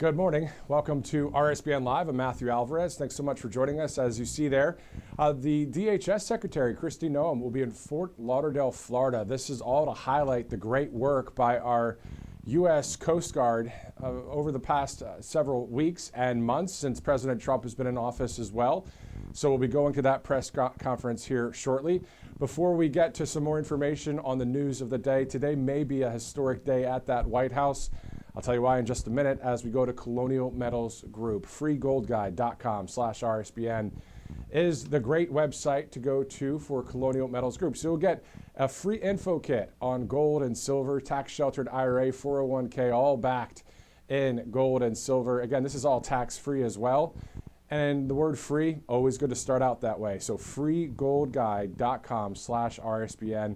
Good morning. Welcome to RSBN Live. I'm Matthew Alvarez. Thanks so much for joining us. As you see there, the DHS Secretary, Kristi Noem, will be in Fort Lauderdale, Florida. This is all to highlight the great work by our U.S. Coast Guard over the past several weeks and months since President Trump has been in office as well. So we'll be going to that press conference here shortly. Before we get to some more information on the news of the day, today may be a historic day at that White House. I'll tell you why in just a minute as we go to Colonial Metals Group. freegoldguide.com/RSBN is the great website to go to for Colonial Metals Group. So you'll get a free info kit on gold and silver, tax-sheltered IRA, 401k, all backed in gold and silver. Again, this is all tax-free as well. And the word free, always good to start out that way. So freegoldguide.com/RSBN.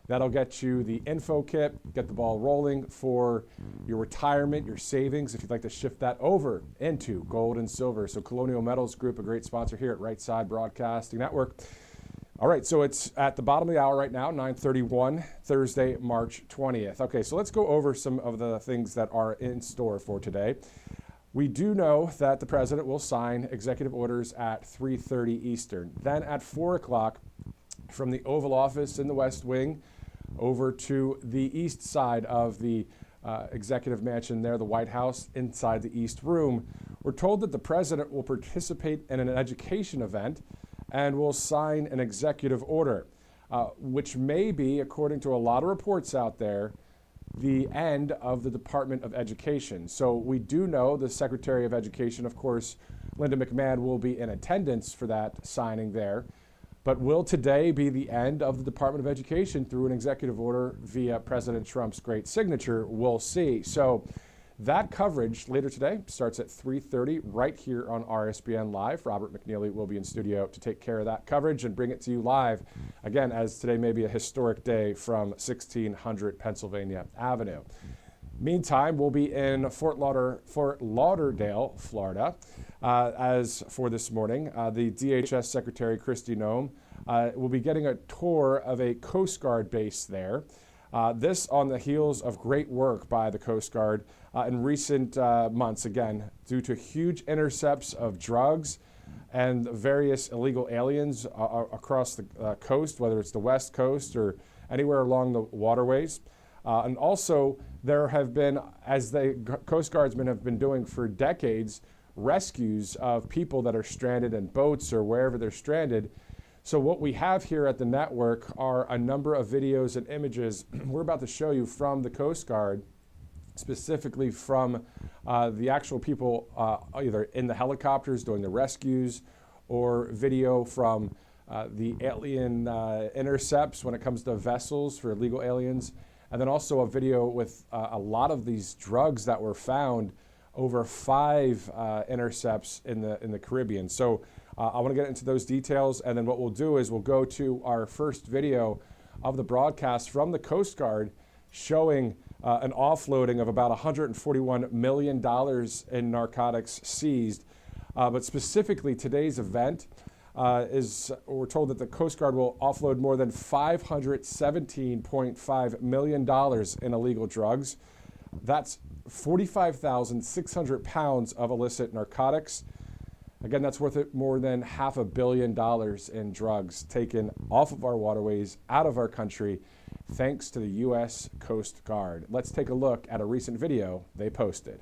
That'll get you the info kit, get the ball rolling for your retirement, your savings, if you'd like to shift that over into gold and silver. So Colonial Metals Group, a great sponsor here at Right Side Broadcasting Network. All right, so it's at the bottom of the hour right now, 9:31, Thursday, March 20th. Okay, so let's go over some of the things that are in store for today. We do know that the president will sign executive orders at 3:30 Eastern. Then at 4 o'clock, from the Oval Office in the West Wing over to the east side of the executive mansion there, the White House, inside the East Room, we're told that the president will participate in an education event and will sign an executive order, which may be, according to a lot of reports out there, the end of the Department of Education. So we do know the Secretary of Education, of course, Linda McMahon, will be in attendance for that signing there. But will today be the end of the Department of Education through an executive order via President Trump's great signature? We'll see. So that coverage later today starts at 3:30 right here on RSBN Live. Robert McNeely will be in studio to take care of that coverage and bring it to you live, again, as today may be a historic day from 1600 Pennsylvania Avenue. Meantime, we'll be in Fort Lauderdale, Florida. As for this morning, the DHS Secretary, Kristi Noem, will be getting a tour of a Coast Guard base there. This on the heels of great work by the Coast Guard in recent months, again, due to huge intercepts of drugs and various illegal aliens across the coast, whether it's the West Coast or anywhere along the waterways. And also, there have been, as the Coast Guardsmen have been doing for decades, rescues of people that are stranded in boats or wherever they're stranded. So what we have here at the network are a number of videos and images we're about to show you from the Coast Guard, specifically from the actual people either in the helicopters doing the rescues, or video from the alien intercepts when it comes to vessels for illegal aliens. And then also a video with a lot of these drugs that were found, over 5 intercepts in the Caribbean. So I want to get into those details, and then what we'll do is we'll go to our first video of the broadcast from the Coast Guard showing an offloading of about $141 million in narcotics seized. But specifically today's event we're told that the Coast Guard will offload more than $517.5 million in illegal drugs. That's 45,600 pounds of illicit narcotics. Again, that's worth more than $500 million in drugs taken off of our waterways, out of our country, thanks to the U.S. Coast Guard. Let's take a look at a recent video they posted.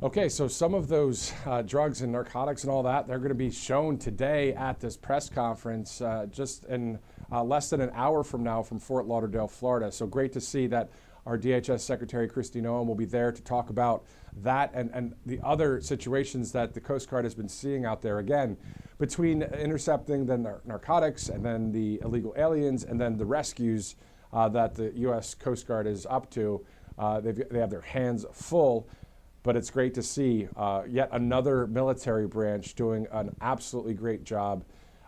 Okay, so some of those drugs and narcotics and all that, they're going to be shown today at this press conference just in less than an hour from now from Fort Lauderdale, Florida. So great to see that our DHS Secretary Kristi Noem will be there to talk about that and the other situations that the Coast Guard has been seeing out there. Again, between intercepting the narcotics and then the illegal aliens and then the rescues that the U.S. Coast Guard is up to, they have their hands full. But it's great to see yet another military branch doing an absolutely great job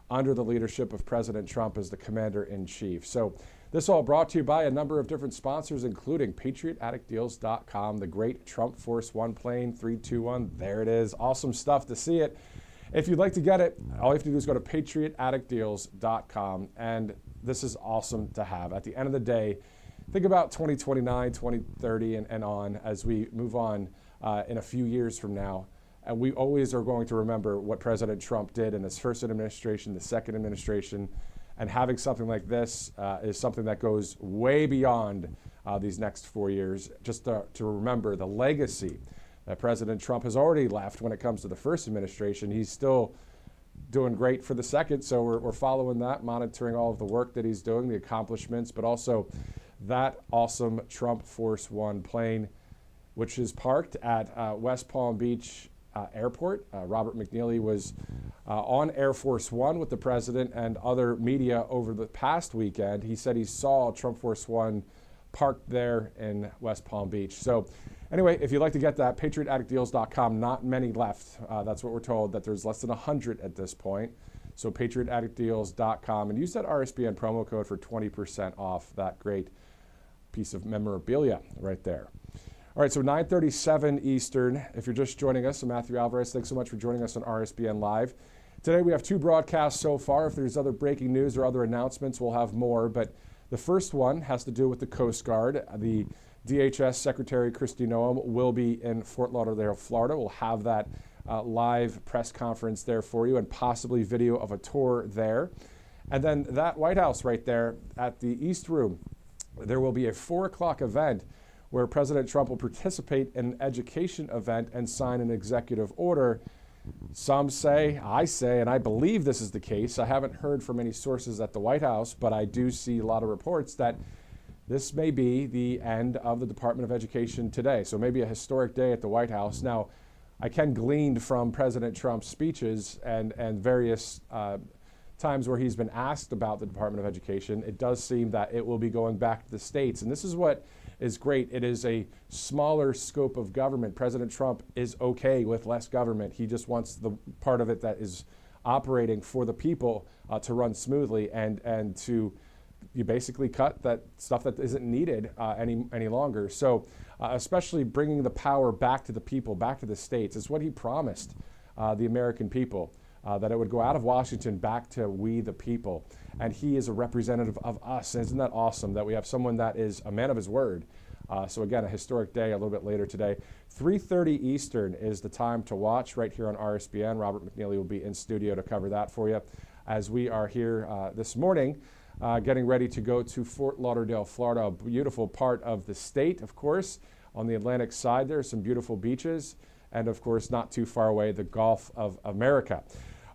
under the leadership of President Trump as the commander-in-chief. So this all brought to you by a number of different sponsors, including PatriotAddictDeals.com, the great Trump Force One plane, 321. There it is. Awesome stuff to see it. If you'd like to get it, all you have to do is go to PatriotAddictDeals.com, and this is awesome to have. At the end of the day, think about 2029, 2030, and on as we move on in a few years from now. And we always are going to remember what President Trump did in his first administration, the second administration, and having something like this is something that goes way beyond these next 4 years, just to remember the legacy that President Trump has already left when it comes to the first administration. He's still doing great for the second, so we're following that, monitoring all of the work that he's doing, the accomplishments, but also that awesome Trump Force One plane, which is parked at West Palm Beach Airport. Robert McNeely was on Air Force One with the president and other media over the past weekend. He said he saw Trump Force One parked there in West Palm Beach. So anyway, if you'd like to get that, PatriotAddictDeals.com, not many left. That's what we're told, that there's less than 100 at this point. So PatriotAddictDeals.com, and use that RSBN promo code for 20% off that great piece of memorabilia right there. All right, so 9:37 Eastern. If you're just joining us, I'm Matthew Alvarez. Thanks so much for joining us on RSBN Live. Today we have 2 broadcasts so far. If there's other breaking news or other announcements, we'll have more. But the first one has to do with the Coast Guard. The DHS Secretary Kristi Noem will be in Fort Lauderdale, Florida. We'll have that live press conference there for you and possibly video of a tour there. And then that White House right there at the East Room, there will be a 4 o'clock event where President Trump will participate in an education event and sign an executive order. Some say, I say, and I believe this is the case. I haven't heard from any sources at the White House, but I do see a lot of reports that this may be the end of the Department of Education today. So maybe a historic day at the White House. Now, I can glean from President Trump's speeches and various times where he's been asked about the Department of Education, it does seem that it will be going back to the states. And this is what is great. It is a smaller scope of government. President Trump is okay with less government. He just wants the part of it that is operating for the people to run smoothly and to you basically cut that stuff that isn't needed any longer. So especially bringing the power back to the people, back to the states, is what he promised the American people. That it would go out of Washington back to we the people. And he is a representative of us. And isn't that awesome that we have someone that is a man of his word? So again, a historic day a little bit later today. 3:30 Eastern is the time to watch right here on RSBN. Robert McNeely will be in studio to cover that for you as we are here this morning getting ready to go to Fort Lauderdale, Florida, a beautiful part of the state, of course. On the Atlantic side, there are some beautiful beaches. And of course, not too far away, the Gulf of America.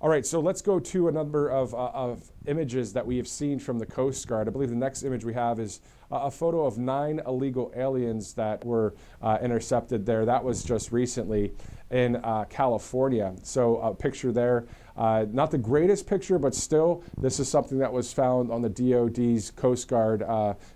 All right, so let's go to a number of images that we have seen from the Coast Guard. I believe the next image we have is a photo of 9 illegal aliens that were intercepted there. That was just recently in California. So a picture there, not the greatest picture, but still, this is something that was found on the DOD's Coast Guard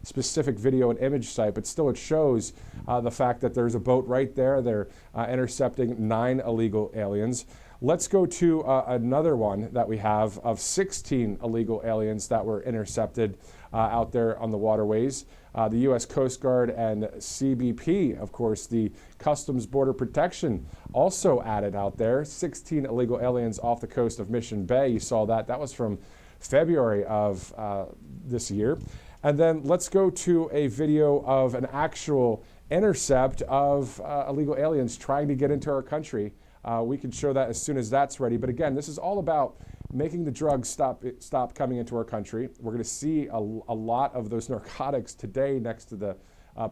specific video and image site, but still it shows the fact that there's a boat right there. They're intercepting 9 illegal aliens. Let's go to another one that we have of 16 illegal aliens that were intercepted out there on the waterways. The U.S. Coast Guard and CBP, of course, the Customs Border Protection, also added out there. 16 illegal aliens off the coast of Mission Bay. You saw that. That was from February of this year. And then let's go to a video of an actual intercept of illegal aliens trying to get into our country. We can show that as soon as that's ready. But again, this is all about making the drugs stop coming into our country. We're going to see a lot of those narcotics today next to the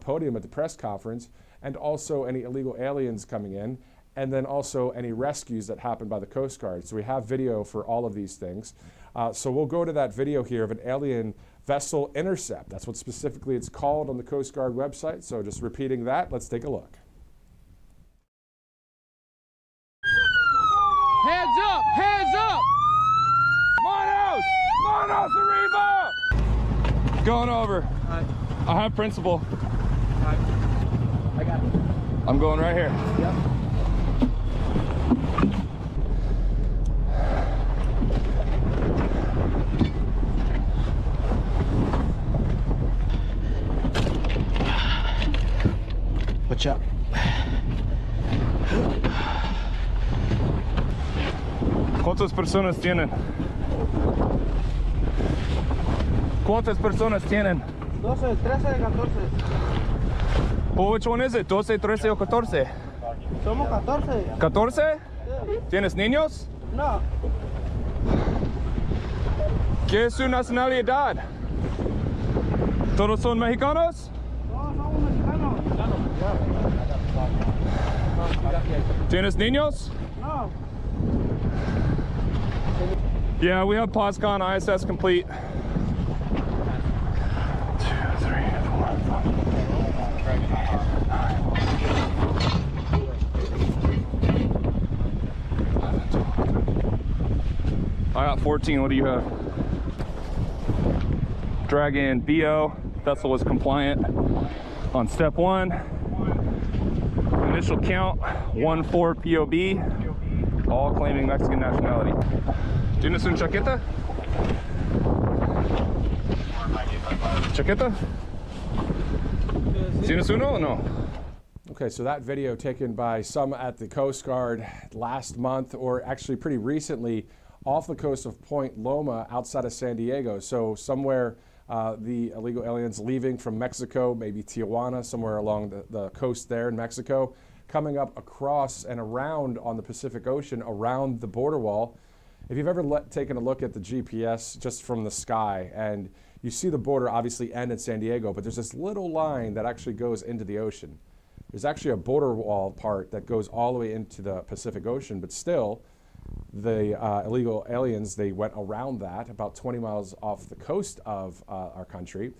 podium at the press conference, and also any illegal aliens coming in. and then also any rescues that happen by the Coast Guard. So we have video for all of these things. So we'll go to that video here of an alien vessel intercept. That's what specifically it's called on the Coast Guard website. So just repeating that, let's take a look. Hands up! Hands up! Manos! Manos arriba! Going over. Alright. I have principal. Alright. I got it. I'm going right here. Yep. Watch out. ¿Cuántas personas tienen? ¿Cuántas personas tienen? 12, 13, 14. Oh, which one is it? 12, 13 o 14? Somos 14. 14? Sí. ¿Tienes niños? No. ¿Qué es su nacionalidad? ¿Todos son mexicanos? No, somos mexicanos. ¿Tienes niños? No. Yeah, we have POSCON ISS complete. 2, 3, 4, 5. I got 14. What do you have? Dragon BO. Vessel was compliant on step 1. Initial count 14 POB. All claiming Mexican nationality. ¿Tienes un chaqueta? ¿Chaqueta? ¿Tienes uno o no? Okay, so that video taken by some at the Coast Guard last month, or actually pretty recently, off the coast of Point Loma outside of San Diego. So somewhere the illegal aliens leaving from Mexico, maybe Tijuana, somewhere along the coast there in Mexico, coming up across and around on the Pacific Ocean around the border wall. If you've ever taken a look at the GPS just from the sky, and you see the border obviously end in San Diego, but there's this little line that actually goes into the ocean. There's actually a border wall part that goes all the way into the Pacific Ocean, but still, the illegal aliens, they went around that about 20 miles off the coast of our country.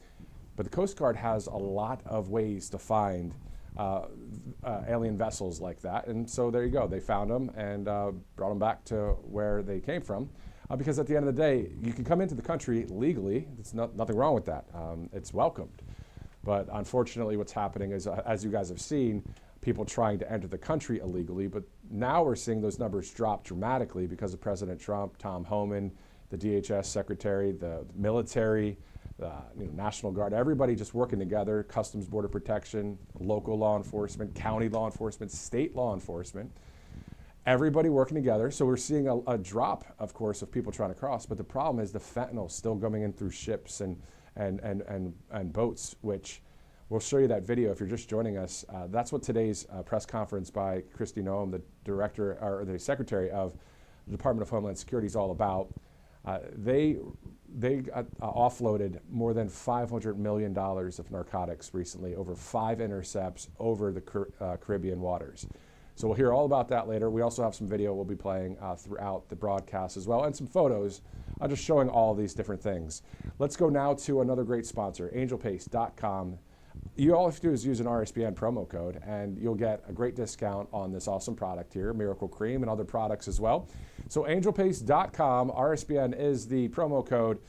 But the Coast Guard has a lot of ways to find alien vessels like that. And so there you go. They found them and brought them back to where they came from. Because at the end of the day, you can come into the country legally. There's nothing wrong with that. It's welcomed. But unfortunately, what's happening is, as you guys have seen, people trying to enter the country illegally. But now we're seeing those numbers drop dramatically because of President Trump, Tom Homan, the DHS Secretary, the military, the National Guard, everybody just working together, Customs Border Protection, local law enforcement, county law enforcement, state law enforcement, everybody working together. So we're seeing a drop, of course, of people trying to cross. But the problem is the fentanyl still coming in through ships and boats, which we'll show you that video if you're just joining us. That's what today's press conference by Kristi Noem, the director or the secretary of the Department of Homeland Security, is all about. They offloaded more than $500 million of narcotics recently, over 5 intercepts over the Caribbean waters. So we'll hear all about that later. We also have some video we'll be playing throughout the broadcast as well, and some photos just showing all of these different things. Let's go now to another great sponsor, angelpaste.com. All you have to do is use an RSBN promo code, and you'll get a great discount on this awesome product here, Miracle Cream, and other products as well. So angelpaste.com, RSBN is the promo code.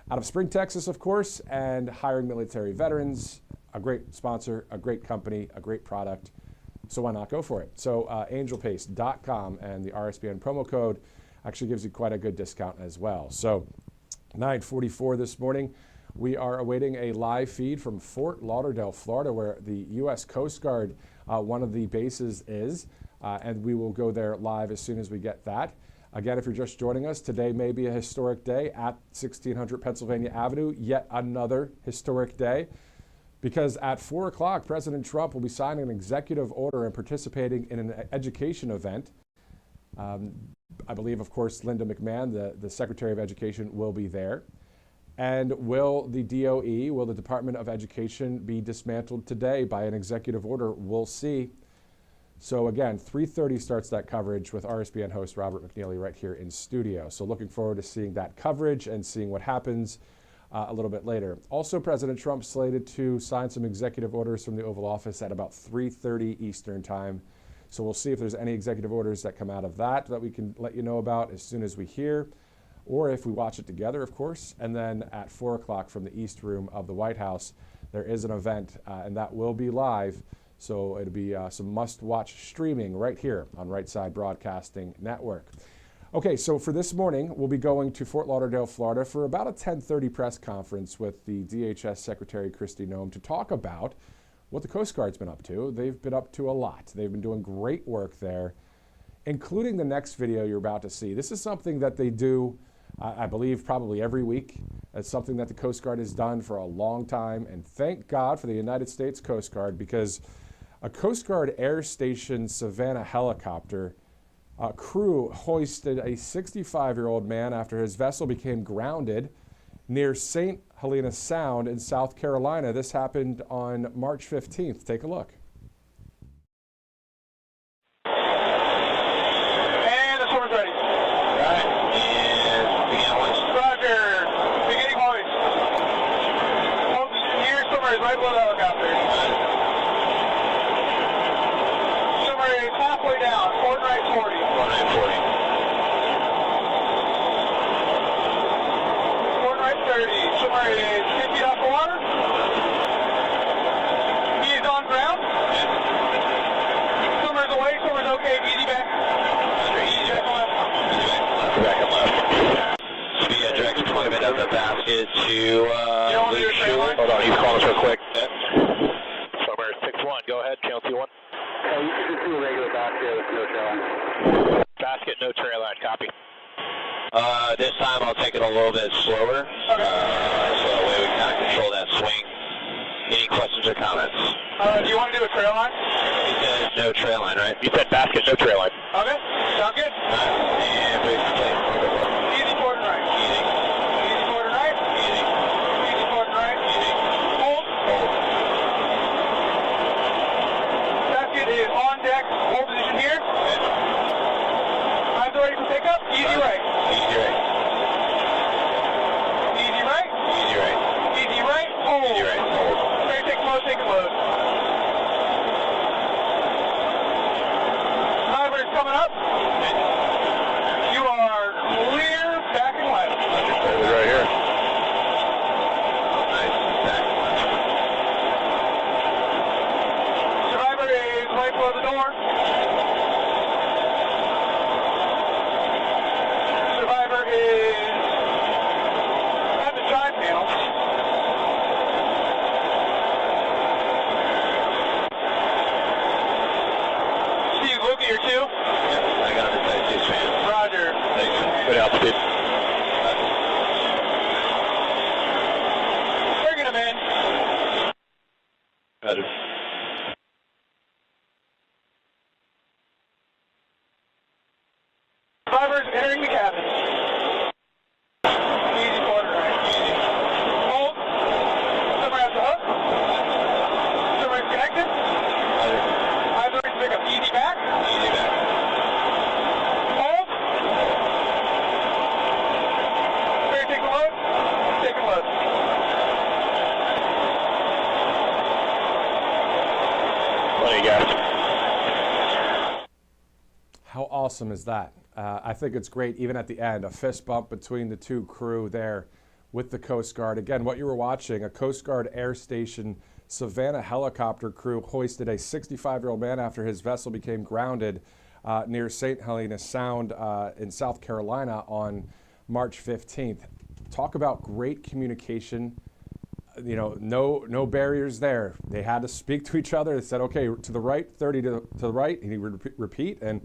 Out of Spring, Texas, of course, and hiring military veterans. A great sponsor, a great company, a great product. So why not go for it? So angelpaste.com, and the RSBN promo code actually gives you quite a good discount as well. So 9:44 this morning. We are awaiting a live feed from Fort Lauderdale, Florida, where the U.S. Coast Guard, one of the bases is, and we will go there live as soon as we get that. Again, if you're just joining us, today may be a historic day at 1600 Pennsylvania Avenue, yet another historic day, because at 4 o'clock, President Trump will be signing an executive order and participating in an education event. I believe, of course, Linda McMahon, the Secretary of Education, will be there. And will the DOE, will the Department of Education be dismantled today by an executive order? We'll see. So again, 3:30 starts that coverage with RSBN host Robert McNeely right here in studio. So looking forward to seeing that coverage and seeing what happens a little bit later. Also, President Trump slated to sign some executive orders from the Oval Office at about 3:30 Eastern time. So we'll see if there's any executive orders that come out of that we can let you know about as soon as we hear, or if we watch it together, of course. And then at 4 o'clock from the East Room of the White House, there is an event, and that will be live. So it'll be some must-watch streaming right here on Right Side Broadcasting Network. Okay, so for this morning, we'll be going to Fort Lauderdale, Florida for about a 10:30 press conference with the DHS Secretary, Kristi Noem, to talk about what the Coast Guard's been up to. They've been up to a lot. They've been doing great work there, including the next video you're about to see. This is something that they do, I believe, probably every week. It's something that the Coast Guard has done for a long time, and thank God for the United States Coast Guard, because a Coast Guard Air Station Savannah helicopter crew hoisted a 65-year-old man after his vessel became grounded near St. Helena Sound in South Carolina. This happened on March 15th. Take a look. And the swimmer's ready. Right. And begin hoist. Roger. Beginning hoist. Here, swimmer is right below the helicopter. Swimmer is halfway down. Port right 40. Port right 40. Port right 30. Swimmer is 10 feet off the water. He is on ground. Swimmer's away. Swimmer's okay. Easy back. Easy back left. Easy back up left. Speed direct deployment of the basket to Luke Schuler. Hold on, he's calling us real quick. Swimmer 6-1. Go ahead. Channel 2-1. You can just do a regular basket with no trail line. Basket, no trail line. Copy. This time I'll take it a little bit slower. Okay. So that way we kind of control that swing. Any questions or comments? Do you want to do a trail line? You said no trail line, right? You said basket, no trail line. Okay. Sound good? And please play. Easy forward and right. Easy. Easy forward and right. Easy. Easy forward and right. Easy. Hold. Hold. Basket is on deck. Hold position here. Okay. Eyes are ready for pickup. Easy right. Easy right. Easy right. Easy right. Easy right. Hold. Easy right. Hold. Ready to take load. Take a load. Driver's coming up. You are clear back and left. Right here. Nice. Back and left. Survivor is right below the door. Survivor is at the side panel. Steve, look at your two. Yep, I got it. Thanks, man. Roger. Thanks. Good altitude. Bringing him in. Roger. Survivors entering the cabin. Easy forward and right. Easy. Hold. Swimmer has the hook. Swimmer is connected. Roger. Eyes ready to pick up. Easy back. Easy back. Hold. Ready to take the load? Take the load. What do you got? How awesome is that? I think it's great, even at the end, a fist bump between the two crew there with the Coast Guard. Again, what you were watching, a Coast Guard Air Station Savannah helicopter crew hoisted a 65-year-old man after his vessel became grounded near St. Helena Sound in South Carolina on March 15th. Talk about great communication. You know, no barriers there. They had to speak to each other. They said, okay, to the right, 30 to the right, and he would repeat. And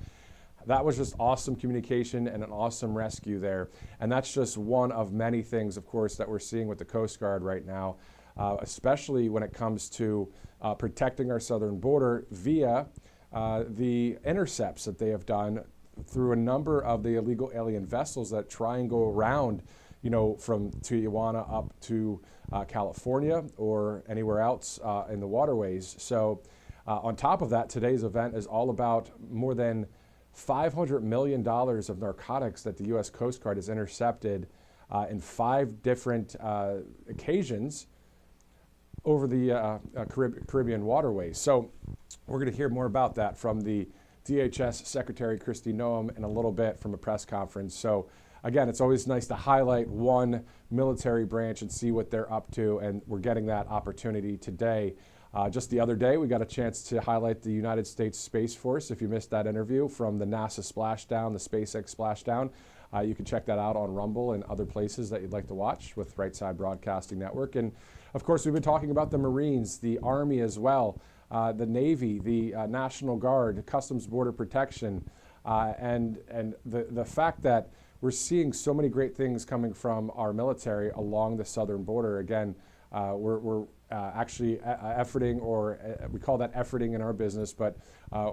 that was just awesome communication and an awesome rescue there. And that's just one of many things, of course, that we're seeing with the Coast Guard right now, especially when it comes to protecting our southern border via the intercepts that they have done through a number of the illegal alien vessels that try and go around, you know, from Tijuana up to California or anywhere else in the waterways. So On top of that, today's event is all about more than $500 million of narcotics that the U.S. Coast Guard has intercepted in 5 different occasions over the Caribbean waterways. So we're going to hear more about that from the DHS Secretary Kristi Noem in a little bit from a press conference. So again, it's always nice to highlight one military branch and see what they're up to, and we're getting that opportunity today. Just the other day, we got a chance to highlight the United States Space Force. If you missed that interview from the NASA splashdown, the SpaceX splashdown, you can check that out on Rumble and other places that you'd like to watch with Right Side Broadcasting Network. And of course, we've been talking about the Marines, the Army as well, the Navy, the National Guard, Customs Border Protection, and the fact that we're seeing so many great things coming from our military along the southern border. Again, we're actually efforting, or we call that efforting in our business, but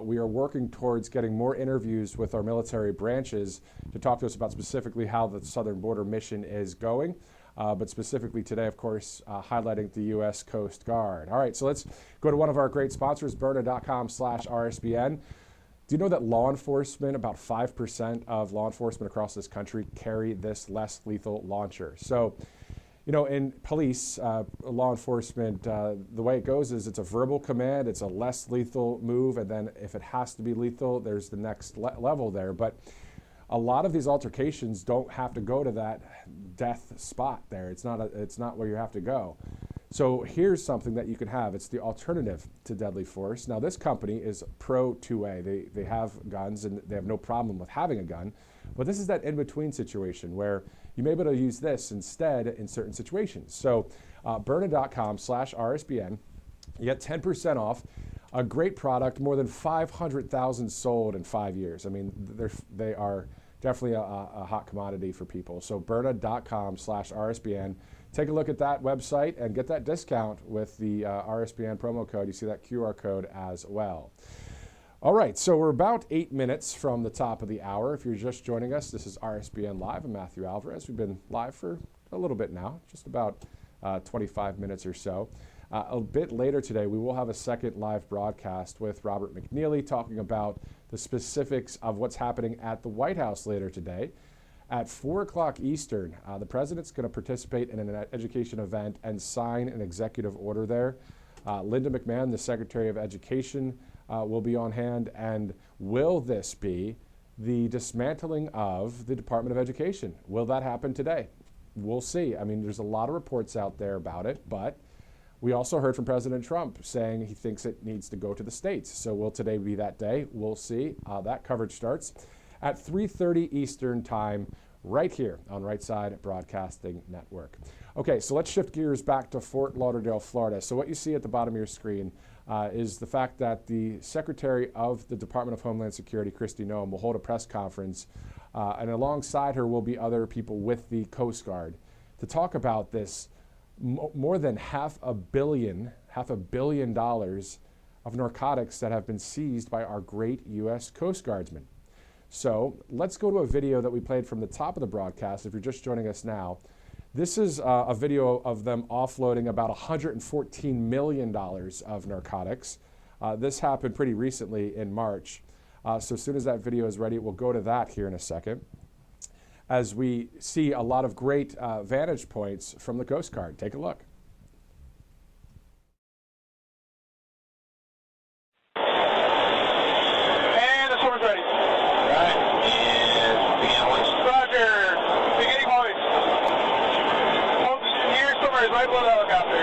we are working towards getting more interviews with our military branches to talk to us about specifically how the southern border mission is going. But specifically today, of course, highlighting the U.S. Coast Guard. All right, so let's go to one of our great sponsors, Byrna.com/RSBN. Do you know that law enforcement, about 5% of law enforcement across this country carry this less lethal launcher? So, you know, in police, law enforcement, the way it goes is it's a verbal command, it's a less lethal move, and then if it has to be lethal, there's the next level there. But a lot of these altercations don't have to go to that death spot there. It's not where you have to go. So here's something that you can have. It's the alternative to deadly force. Now this company is pro 2A. They have guns and they have no problem with having a gun. But this is that in-between situation where you may be able to use this instead in certain situations. So Byrna.com/RSBN, you get 10% off. A great product, more than 500,000 sold in 5 years. I mean, they are definitely a hot commodity for people. So Byrna.com/RSBN. Take a look at that website and get that discount with the RSBN promo code. You see that QR code as well. All right, so we're about 8 minutes from the top of the hour. If you're just joining us, this is RSBN Live. I'm Matthew Alvarez. We've been live for a little bit now, just about 25 minutes or so. A bit later today, we will have a second live broadcast with Robert McNeely talking about the specifics of what's happening at the White House later today. At 4 o'clock Eastern, the president's going to participate in an education event and sign an executive order there. Linda McMahon, the Secretary of Education, will be on hand. And will this be the dismantling of the Department of Education? Will that happen today? We'll see. I mean, there's a lot of reports out there about it, but we also heard from President Trump saying he thinks it needs to go to the states. So will today be that day? We'll see. That coverage starts at 3:30 Eastern Time right here on Right Side Broadcasting Network. Okay, so let's shift gears back to Fort Lauderdale, Florida. So what you see at the bottom of your screen is the fact that the Secretary of the Department of Homeland Security, Kristi Noem, will hold a press conference, and alongside her will be other people with the Coast Guard to talk about this more than $500 million of narcotics that have been seized by our great U.S. Coast Guardsmen. So let's go to a video that we played from the top of the broadcast. If you're just joining us now, this is a video of them offloading about $114 million of narcotics. This happened pretty recently in March. So as soon as that video is ready, we'll go to that here in a second, as we see a lot of great vantage points from the Coast Guard. Take a look. And the swords ready. Right. And begin launch. Roger. Beginning hoist. Here somewhere is right below the helicopter.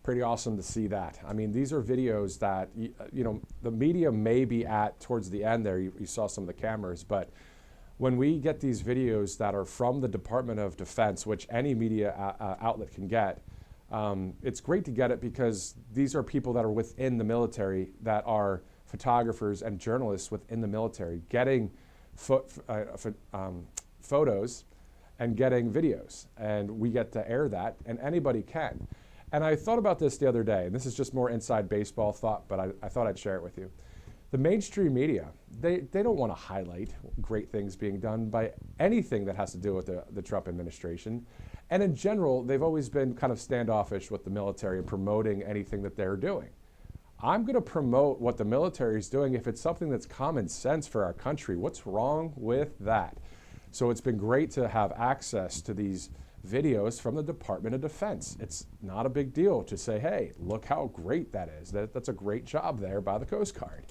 Pretty awesome to see that. I mean, these are videos that, you know, the media may be at towards the end there. You saw some of the cameras, but when we get these videos that are from the Department of Defense, which any media outlet can get, it's great to get it because these are people that are within the military, that are photographers and journalists within the military, getting photos and getting videos. And we get to air that, and anybody can. And I thought about this the other day, and this is just more inside baseball thought, but I thought I'd share it with you. The mainstream media, they don't want to highlight great things being done by anything that has to do with the Trump administration. And in general, they've always been kind of standoffish with the military and promoting anything that they're doing. I'm going to promote what the military is doing if it's something that's common sense for our country. What's wrong with that? So it's been great to have access to these videos from the Department of Defense. It's not a big deal to say, hey, look how great that is. That's a great job there by the Coast Guard,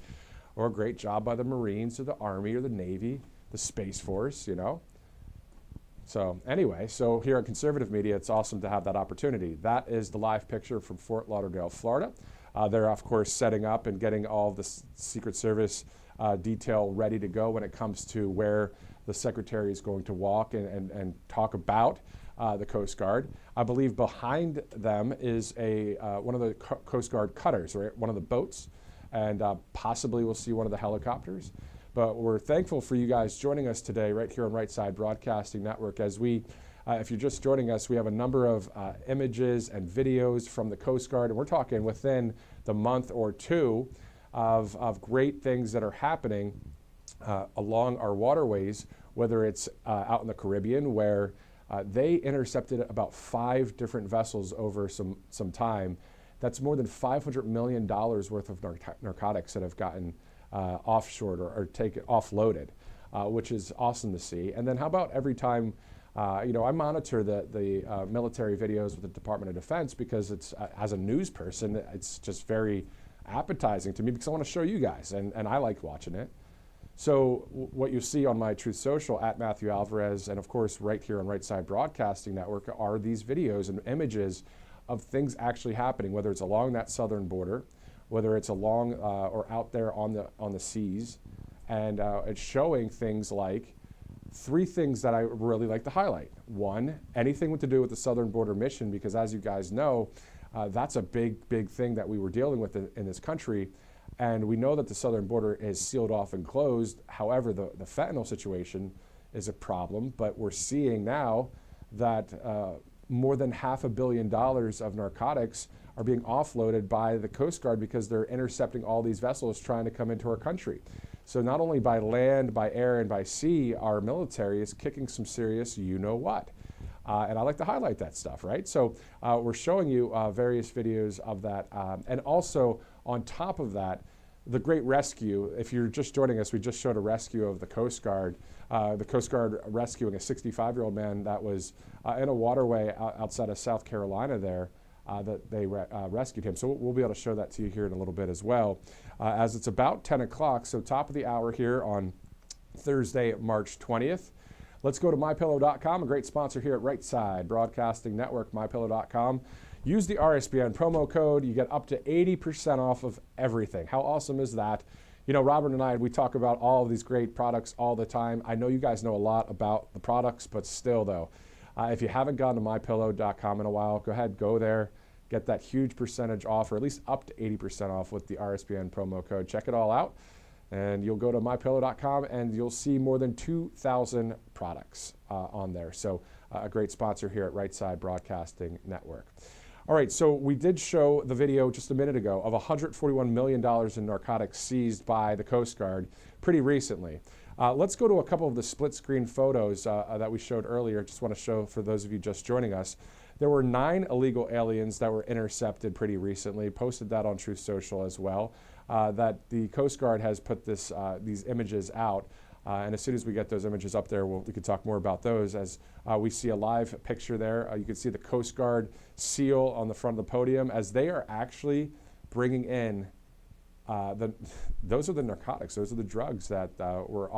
or a great job by the Marines or the Army or the Navy, the Space Force, you know. So anyway, so here at Conservative Media, it's awesome to have that opportunity. That is the live picture from Fort Lauderdale, Florida. They're, of course, setting up and getting all the Secret Service detail ready to go when it comes to where the Secretary is going to walk and talk about the Coast Guard. I believe behind them is one of the Coast Guard cutters, right? One of the boats, and possibly we'll see one of the helicopters. But we're thankful for you guys joining us today right here on Right Side Broadcasting Network. As we, if you're just joining us, we have a number of images and videos from the Coast Guard, and we're talking within the month or two of great things that are happening along our waterways, whether it's out in the Caribbean, where they intercepted about 5 different vessels over some time. That's more than $500 million worth of narcotics that have gotten offshored or taken offloaded, which is awesome to see. And then how about every time, you know, I monitor the military videos with the Department of Defense because it's, as a news person, it's just very appetizing to me because I want to show you guys, and I like watching it. So what you see on my Truth Social at Matthew Alvarez, and of course right here on Right Side Broadcasting Network, are these videos and images of things actually happening, whether it's along that southern border, whether it's along or out there on the seas, and it's showing things like 3 things that I really like to highlight. 1, anything to do with the southern border mission, because as you guys know, that's a big thing that we were dealing with in this country. And we know that the southern border is sealed off and closed. However, the fentanyl situation is a problem, but we're seeing now that more than $500 million of narcotics are being offloaded by the Coast Guard because they're intercepting all these vessels trying to come into our country. So not only by land, by air, and by sea, our military is kicking some serious you-know-what. And I like to highlight that stuff, right? So we're showing you various videos of that. And also, on top of that, the Great Rescue. If you're just joining us, we just showed a rescue of the Coast Guard rescuing a 65-year-old man that was in a waterway outside of South Carolina there, that they rescued him. So we'll be able to show that to you here in a little bit as well. As it's about 10 o'clock, so top of the hour here on Thursday, March 20th. Let's go to MyPillow.com, a great sponsor here at Right Side Broadcasting Network, MyPillow.com. Use the RSBN promo code. You get up to 80% off of everything. How awesome is that? You know, Robert and I, we talk about all of these great products all the time. I know you guys know a lot about the products, but still though, if you haven't gone to MyPillow.com in a while, go ahead, go there, get that huge percentage off, or at least up to 80% off with the RSBN promo code. Check it all out. And you'll go to MyPillow.com and you'll see more than 2,000 products on there. So a great sponsor here at Right Side Broadcasting Network. All right, so we did show the video just a minute ago of $141 million in narcotics seized by the Coast Guard pretty recently. Let's go to a couple of the split screen photos that we showed earlier. Just want to show for those of you just joining us. There were 9 illegal aliens that were intercepted pretty recently. Posted that on Truth Social as well. That the Coast Guard has put these images out. And as soon as we get those images up there, we can talk more about those. As we see a live picture there, you can see the Coast Guard seal on the front of the podium as they are actually bringing in those are the narcotics, those are the drugs that were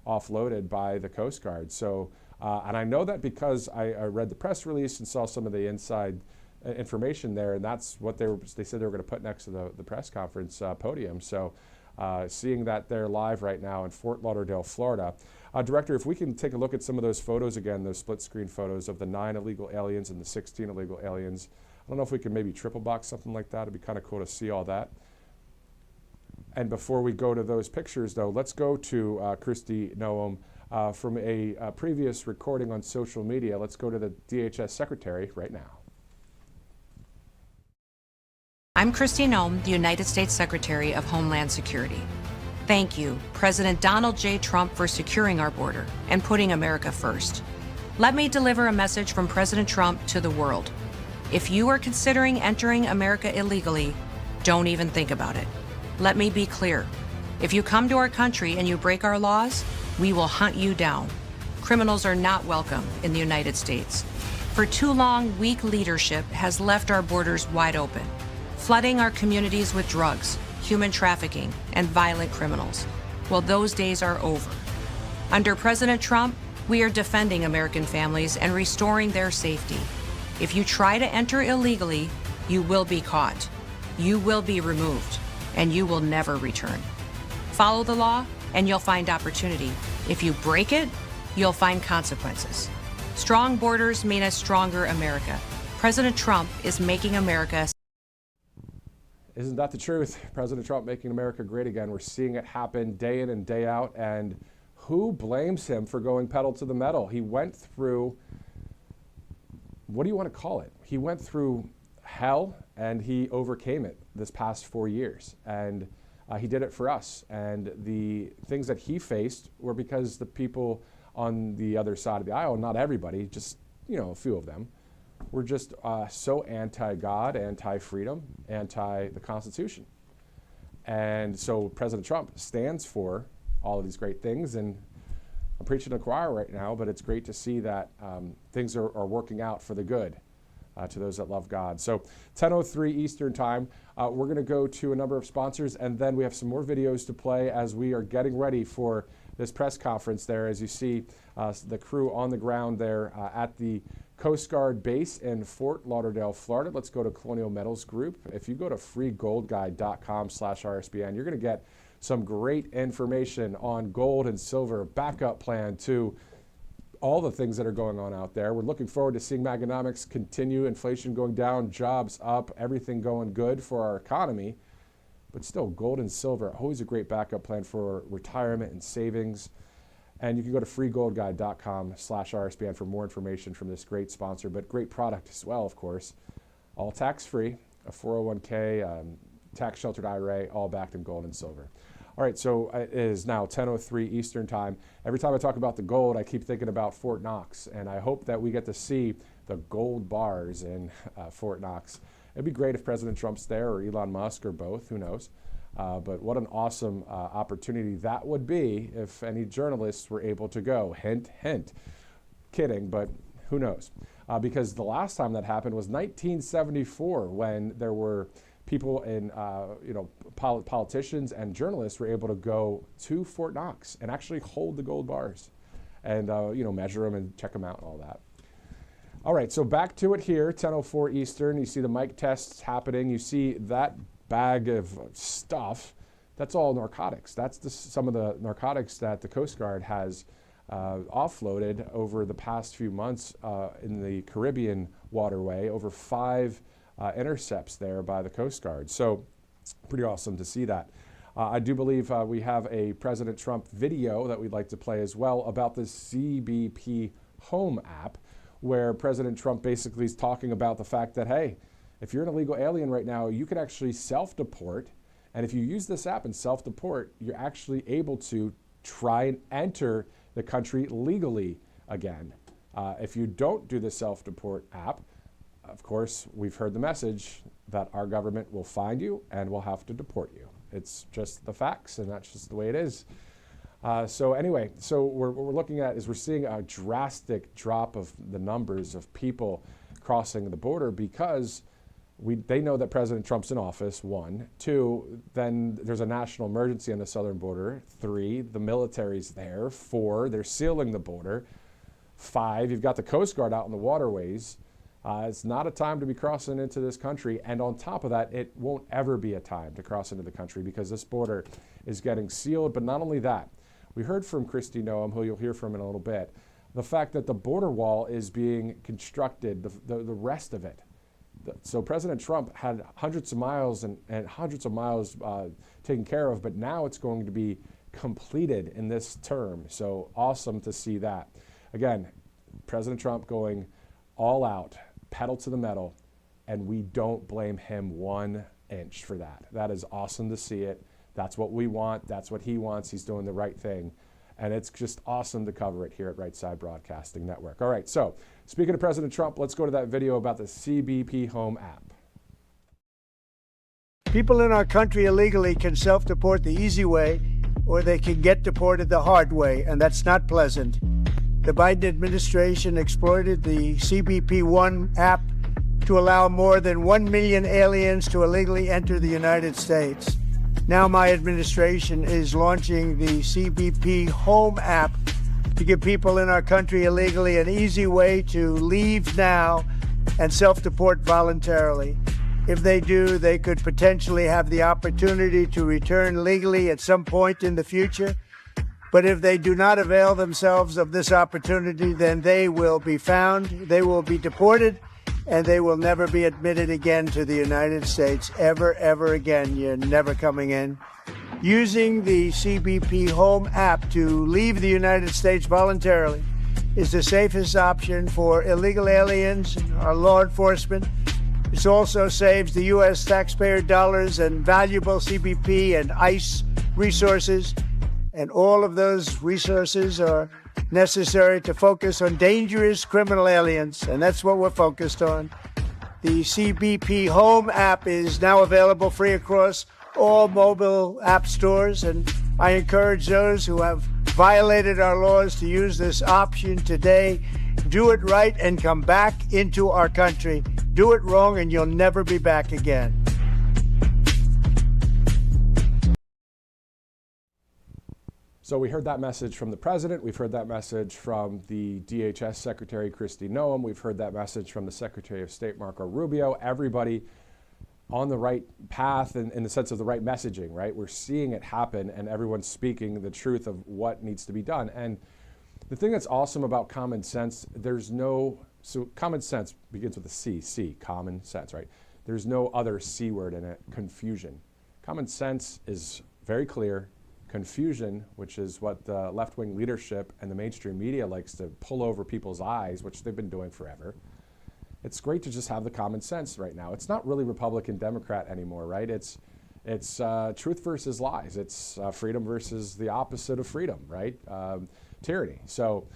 offloaded by the Coast Guard. So, and I know that because I read the press release and saw some of the inside information there, and that's what they said they were going to put next to the press conference podium. So seeing that they're live right now in Fort Lauderdale, Florida. Director, if we can take a look at some of those photos again, those split screen photos of the 9 illegal aliens and the 16 illegal aliens. I don't know if we can maybe triple box something like that. It'd be kind of cool to see all that. And before we go to those pictures, though, let's go to Kristi, Noem, from a previous recording on social media. Let's go to the DHS Secretary right now. I'm Kristi Noem, the United States Secretary of Homeland Security. Thank you, President Donald J. Trump, for securing our border and putting America first. Let me deliver a message from President Trump to the world. If you are considering entering America illegally, don't even think about it. Let me be clear. If you come to our country and you break our laws, we will hunt you down. Criminals are not welcome in the United States. For too long, weak leadership has left our borders wide open, flooding our communities with drugs, human trafficking, and violent criminals. Well, those days are over. Under President Trump, we are defending American families and restoring their safety. If you try to enter illegally, you will be caught, you will be removed, and you will never return. Follow the law, and you'll find opportunity. If you break it, you'll find consequences. Strong borders mean a stronger America. President Trump is making America. Isn't that the truth? President Trump making America great again. We're seeing it happen day in and day out. And who blames him for going pedal to the metal? He went through, what do you want to call it? He went through hell and he overcame it this past 4 years. And he did it for us. And the things that he faced were because the people on the other side of the aisle, not everybody, just, a few of them, we're just so anti-God, anti-freedom, anti-the Constitution. And so President Trump stands for all of these great things. And I'm preaching to the choir right now, but it's great to see that things are working out for the good to those that love God. So 10:03 Eastern Time, we're going to go to a number of sponsors, and then we have some more videos to play as we are getting ready for this press conference there. As you see the crew on the ground there at the Coast Guard base in Fort Lauderdale, Florida. Let's go to Colonial Metals Group. If you go to freegoldguide.com/RSBN, you're going to get some great information on gold and silver, backup plan to all the things that are going on out there. We're looking forward to seeing Maganomics continue, inflation going down, jobs up, everything going good for our economy. But still, gold and silver, always a great backup plan for retirement and savings. And you can go to freegoldguide.com/RSBN for more information from this great sponsor, but great product as well, of course. All tax-free, a 401k, tax-sheltered IRA, all backed in gold and silver. All right, so it is now 10:03 Eastern Time. Every time I talk about the gold, I keep thinking about Fort Knox, and I hope that we get to see the gold bars in Fort Knox. It'd be great if President Trump's there or Elon Musk or both, who knows. But what an awesome opportunity that would be if any journalists were able to go. Hint, hint. Kidding, but who knows? Because the last time that happened was 1974 when there were people in, politicians and journalists were able to go to Fort Knox and actually hold the gold bars and, measure them and check them out and all that. All right, so back to it here, 10:04 Eastern. You see the mic tests happening. You see that bag of stuff. That's all narcotics. That's some of the narcotics that the Coast Guard has offloaded over the past few months in the Caribbean waterway, over 5 intercepts there by the Coast Guard. So pretty awesome to see that. I do believe we have a President Trump video that we'd like to play as well about the CBP Home app, where President Trump basically is talking about the fact that, hey, if you're an illegal alien right now, you can actually self-deport. And if you use this app and self-deport, you're actually able to try and enter the country legally again. If you don't do the self-deport app, of course, we've heard the message that our government will find you and will have to deport you. It's just the facts, and that's just the way it is. So anyway, what we're looking at is we're seeing a drastic drop of the numbers of people crossing the border because they know that President Trump's in office, 1. 2, then there's a national emergency on the southern border. 3, the military's there. 4, they're sealing the border. 5, you've got the Coast Guard out in the waterways. It's not a time to be crossing into this country. And on top of that, it won't ever be a time to cross into the country because this border is getting sealed. But not only that, we heard from Kristi Noem, who you'll hear from in a little bit, the fact that the border wall is being constructed, the rest of it. So President Trump had hundreds of miles and hundreds of miles taken care of, but now it's going to be completed in this term. So awesome to see that. Again, President Trump going all out, pedal to the metal, and we don't blame him 1 inch for that. That is awesome to see it. That's what we want. That's what he wants. He's doing the right thing. And it's just awesome to cover it here at Right Side Broadcasting Network. All right, so speaking of President Trump, let's go to that video about the CBP Home app. People in our country illegally can self-deport the easy way, or they can get deported the hard way, and that's not pleasant. The Biden administration exploited the CBP One app to allow more than 1 million aliens to illegally enter the United States. Now my administration is launching the CBP Home app to give people in our country illegally an easy way to leave now and self-deport voluntarily. If they do, they could potentially have the opportunity to return legally at some point in the future. But if they do not avail themselves of this opportunity, then they will be found, they will be deported, and they will never be admitted again to the United States, ever again. You're never coming in. Using the CBP Home app to leave the United States voluntarily is the safest option for illegal aliens and our law enforcement. It also saves the U.S. taxpayer dollars and valuable CBP and ICE resources. And all of those resources are necessary to focus on dangerous criminal aliens, and that's what we're focused on. The CBP Home app is now available free across all mobile app stores, and I encourage those who have violated our laws to use this option today. Do it right and come back into our country. Do it wrong and you'll never be back again. So we heard that message from the president. We've heard that message from the DHS Secretary, Kristi Noem. We've heard that message from the Secretary of State, Marco Rubio. Everybody on the right path in the sense of the right messaging, right? We're seeing it happen and everyone's speaking the truth of what needs to be done. And the thing that's awesome about common sense, so common sense begins with a C, common sense, right? There's no other C word in it, confusion. Common sense is very clear. Confusion, which is what the left-wing leadership and the mainstream media likes to pull over people's eyes, which they've been doing forever. It's great to just have the common sense right now. It's not really Republican, Democrat anymore, right? It's truth versus lies. It's freedom versus the opposite of freedom, right? Tyranny. So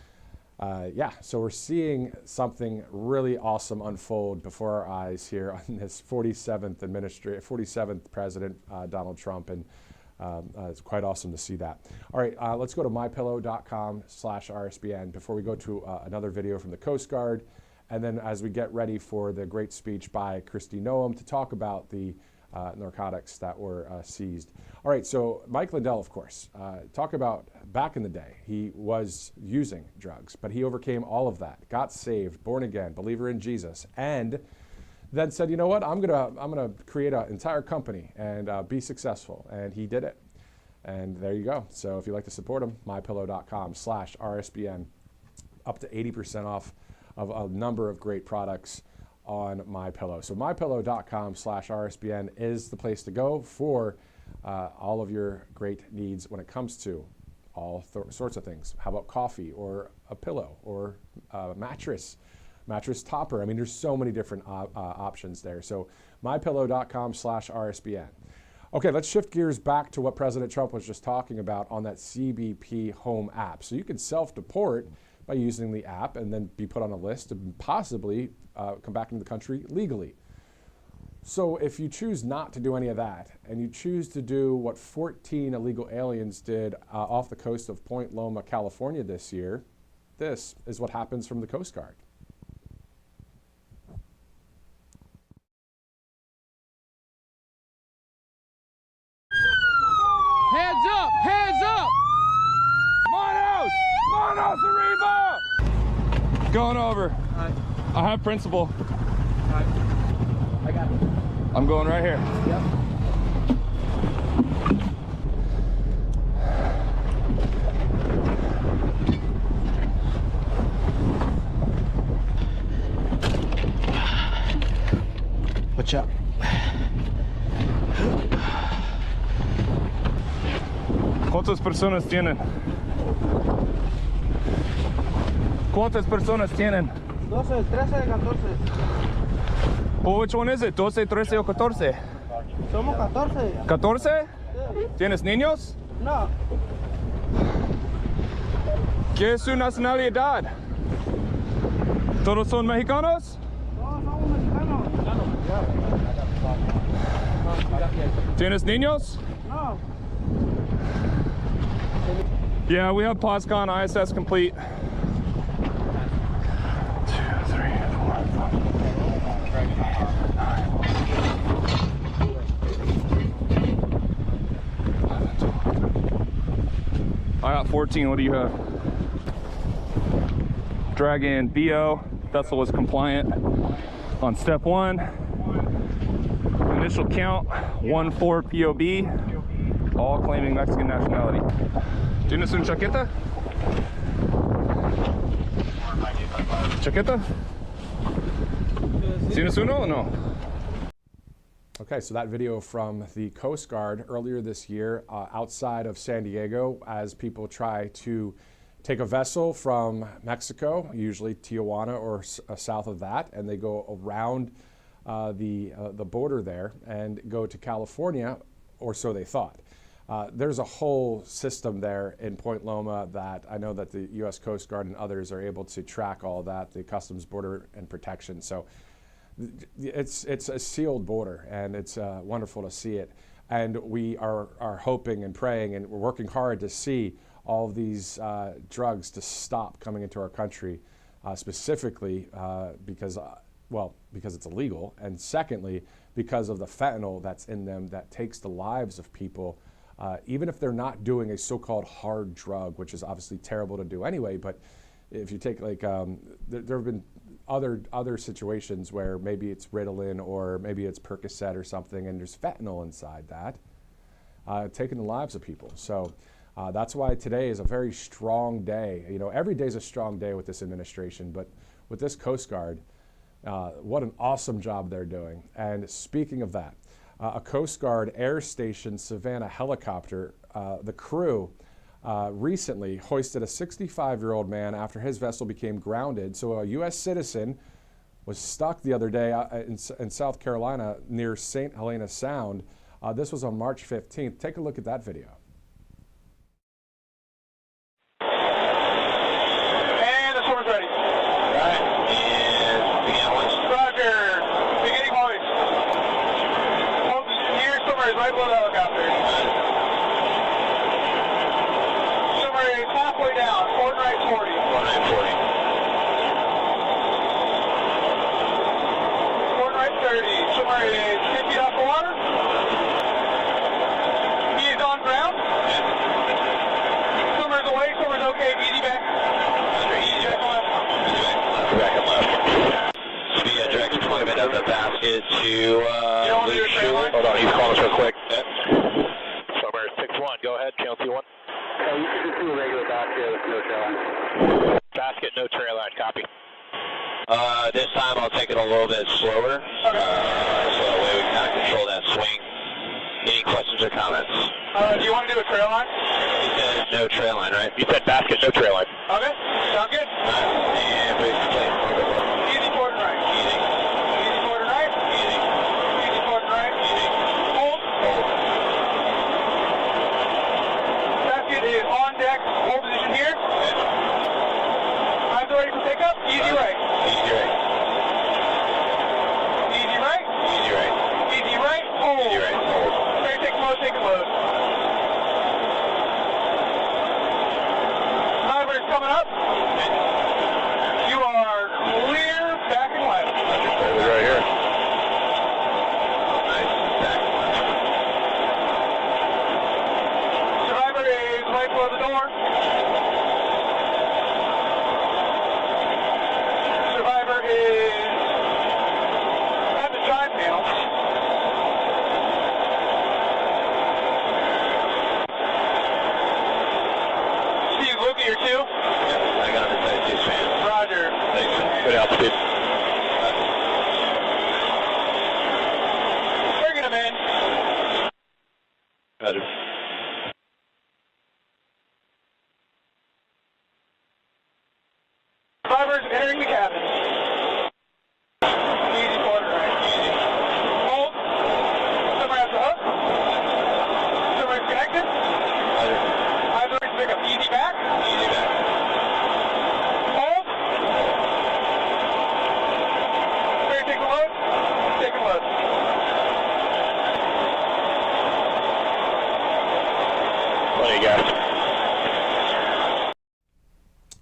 so we're seeing something really awesome unfold before our eyes here on this 47th President, Donald Trump, and it's quite awesome to see that. All right, let's go to mypillow.com/RSBN before we go to another video from the Coast Guard. And then as we get ready for the great speech by Kristi Noem to talk about the narcotics that were seized. All right, so Mike Lindell, of course, talk about back in the day, he was using drugs, but he overcame all of that, got saved, born again, believer in Jesus, and then said, you know what, I'm gonna create an entire company and be successful, and he did it. And there you go. So if you'd like to support him, mypillow.com/RSBN, up to 80% off of a number of great products on MyPillow. So mypillow.com/RSBN is the place to go for all of your great needs when it comes to all sorts of things. How about coffee or a pillow or a mattress topper? I mean, there's so many different options there. So mypillow.com/RSBN. Okay, let's shift gears back to what President Trump was just talking about on that CBP Home app. So you can self-deport by using the app and then be put on a list to possibly come back into the country legally. So if you choose not to do any of that and you choose to do what 14 illegal aliens did off the coast of Point Loma, California this year, this is what happens from the Coast Guard. Hands up! Hands up! Manos! Manos arriba! Go! going over. Alright. I have principal. Alright. I got it. I'm going right here. Yep. Watch out. ¿Cuántas personas tienen? ¿Cuántas personas tienen? 12, 13, 14. Oh, which one is it? 12, 13 o 14? Somos 14. 14? ¿Tienes niños? No. ¿Qué es su nacionalidad? ¿Todos son mexicanos? No, somos mexicanos. ¿Tienes niños? No. Yeah, we have POSCON ISS complete. 2, 3, 4, 5. I got 14. What do you have? Drag in BO. Vessel was compliant on step 1. Initial count 14 POB. All claiming Mexican nationality. ¿Tienes un chaqueta? ¿Chaqueta? ¿Tienes uno o no? Okay, so that video from the Coast Guard earlier this year outside of San Diego as people try to take a vessel from Mexico, usually Tijuana or south of that, and they go around the border there and go to California, or so they thought. There's a whole system there in Point Loma that I know that the U.S. Coast Guard and others are able to track all that, the Customs Border and Protection. So it's a sealed border, and it's wonderful to see it. And we are hoping and praying, and we're working hard to see all of these drugs to stop coming into our country, specifically because it's illegal, and secondly, because of the fentanyl that's in them that takes the lives of people, even if they're not doing a so-called hard drug, which is obviously terrible to do anyway. But if you take there have been other situations where maybe it's Ritalin or maybe it's Percocet or something, and there's fentanyl inside that, taking the lives of people. So that's why today is a very strong day. You know, every day is a strong day with this administration, but with this Coast Guard, what an awesome job they're doing. And speaking of that, a Coast Guard Air Station Savannah helicopter, the crew recently hoisted a 65-year-old man after his vessel became grounded. So a U.S. citizen was stuck the other day in South Carolina near St. Helena Sound. This was on March 15th. Take a look at that video. And the swimmer's ready. All right. And begin once. Roger. Beginning hoist. Hold position here. Swimmer is right below the helicopter. Swimmer is halfway down. Port right 40. Port right 40. Port right 30. Swimmer is 10 feet off the water. He is on ground. Swimmer's away. Swimmer's okay. Easy back. Easy back left. Easy back and left. Speed direct deployment of the basket to Luke Schuler. Hold on, he's calling us real quick. Swimmer 6-1. Go ahead, channel 2-1. You can do a regular basket with no trail line. Basket, no trail line. Copy. This time I'll take it a little bit slower. So that way we can kind of control that swing. Any questions or comments? Do you want to do a trail line? You said no trail line, right? You said basket, no trail line. Okay, sound good. And please play. Easy forward and right. Easy. Easy forward and right. Easy. Easy forward and right. Easy. Hold. Hold. Basket is on deck. Hold position here. Eyes ready for pickup. Easy right. Easy right. Easy right. Easy right. Easy right. Hold. Easy right. Hold. Take a load, take a load. Diver's coming up. Good altitude. Bringing them in. Roger. Survivors entering the cabin. Easy quarter right. Easy. Hold. Somewhere at the hook. Somewhere connected. Roger. Either pick up easy back. Easy back. Hold. Ready to take a load? Take a load. Plenty of gas.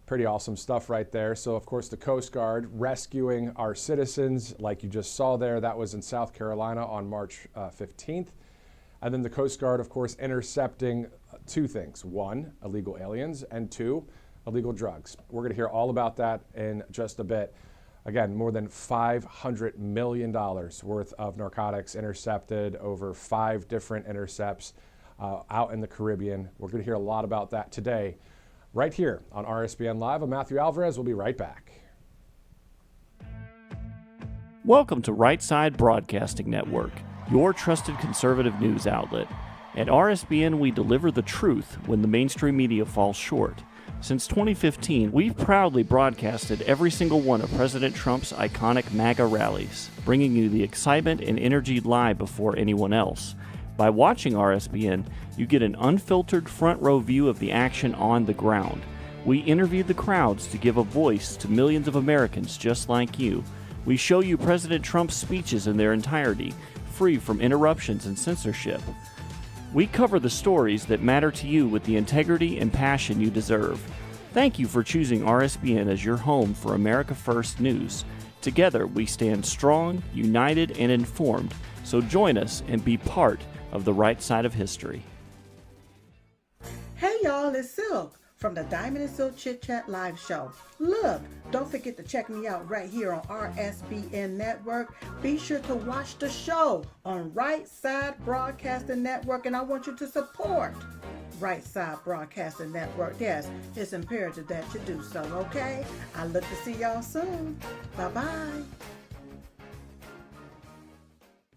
Pretty awesome stuff right there. So, of course, the Coast Guard rescuing our citizens, like you just saw there. That was in South Carolina on March 15th. And then the Coast Guard, of course, intercepting two things. One, illegal aliens, and two, illegal drugs. We're going to hear all about that in just a bit. Again, more than $500 million worth of narcotics intercepted, over 5 different intercepts out in the Caribbean. We're going to hear a lot about that today, right here on RSBN Live. I'm Matthew Alvarez. We'll be right back. Welcome to Right Side Broadcasting Network, your trusted conservative news outlet. At RSBN, we deliver the truth when the mainstream media falls short. Since 2015, we've proudly broadcasted every single one of President Trump's iconic MAGA rallies, bringing you the excitement and energy live before anyone else. By watching RSBN, you get an unfiltered front row view of the action on the ground. We interview the crowds to give a voice to millions of Americans just like you. We show you President Trump's speeches in their entirety, free from interruptions and censorship. We cover the stories that matter to you with the integrity and passion you deserve. Thank you for choosing RSBN as your home for America First News. Together, we stand strong, united, and informed. So join us and be part of the right side of history. Hey y'all, it's Silk from the Diamond and Silk Chit Chat Live Show. Look, don't forget to check me out right here on RSBN Network. Be sure to watch the show on Right Side Broadcasting Network, and I want you to support Right Side Broadcasting Network. Yes, it's imperative that you do so, okay? I look to see y'all soon. Bye-bye.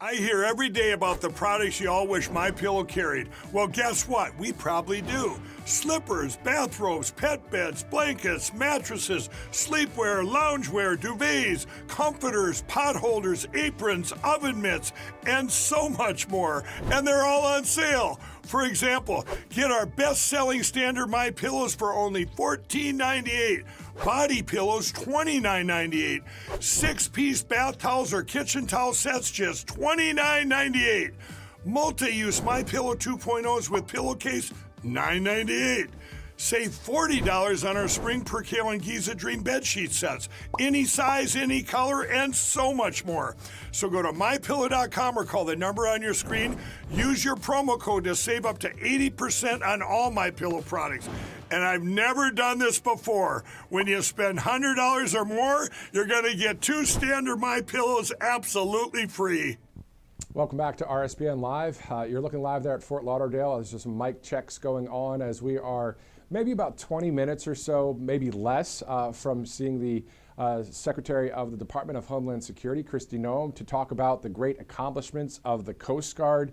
I hear every day about the products you all wish MyPillow carried. Well, guess what? We probably do. Slippers, bathrobes, pet beds, blankets, mattresses, sleepwear, loungewear, duvets, comforters, pot holders, aprons, oven mitts, and so much more. And they're all on sale. For example, get our best-selling standard MyPillows for only $14.98. Body pillows, $29.98. 6-piece bath towels or kitchen towel sets, just $29.98. Multi-use MyPillow 2.0s with pillowcase, $9.98. Save $40 on our Spring Percale and Giza Dream bedsheet sets. Any size, any color, and so much more. So go to MyPillow.com or call the number on your screen. Use your promo code to save up to 80% on all MyPillow products. And I've never done this before. When you spend $100 or more, you're going to get 2 standard MyPillows absolutely free. Welcome back to RSBN Live. You're looking live there at Fort Lauderdale. There's just some mic checks going on as we are maybe about 20 minutes or so, maybe less, from seeing the Secretary of the Department of Homeland Security, Kristi Noem, to talk about the great accomplishments of the Coast Guard.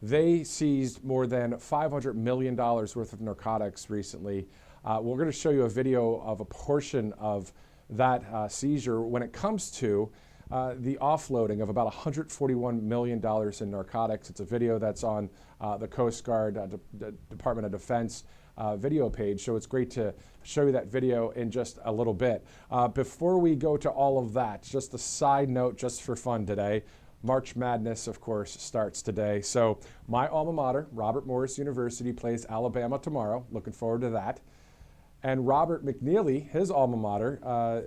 They seized more than $500 million worth of narcotics recently. We're going to show you a video of a portion of that seizure when it comes to the offloading of about $141 million in narcotics. It's a video that's on the Coast Guard Department of Defense video page, so it's great to show you that video in just a little bit. Before we go to all of that, just a side note, just for fun today, March Madness, of course, starts today. So my alma mater, Robert Morris University, plays Alabama tomorrow. Looking forward to that. And Robert McNeely, his alma mater,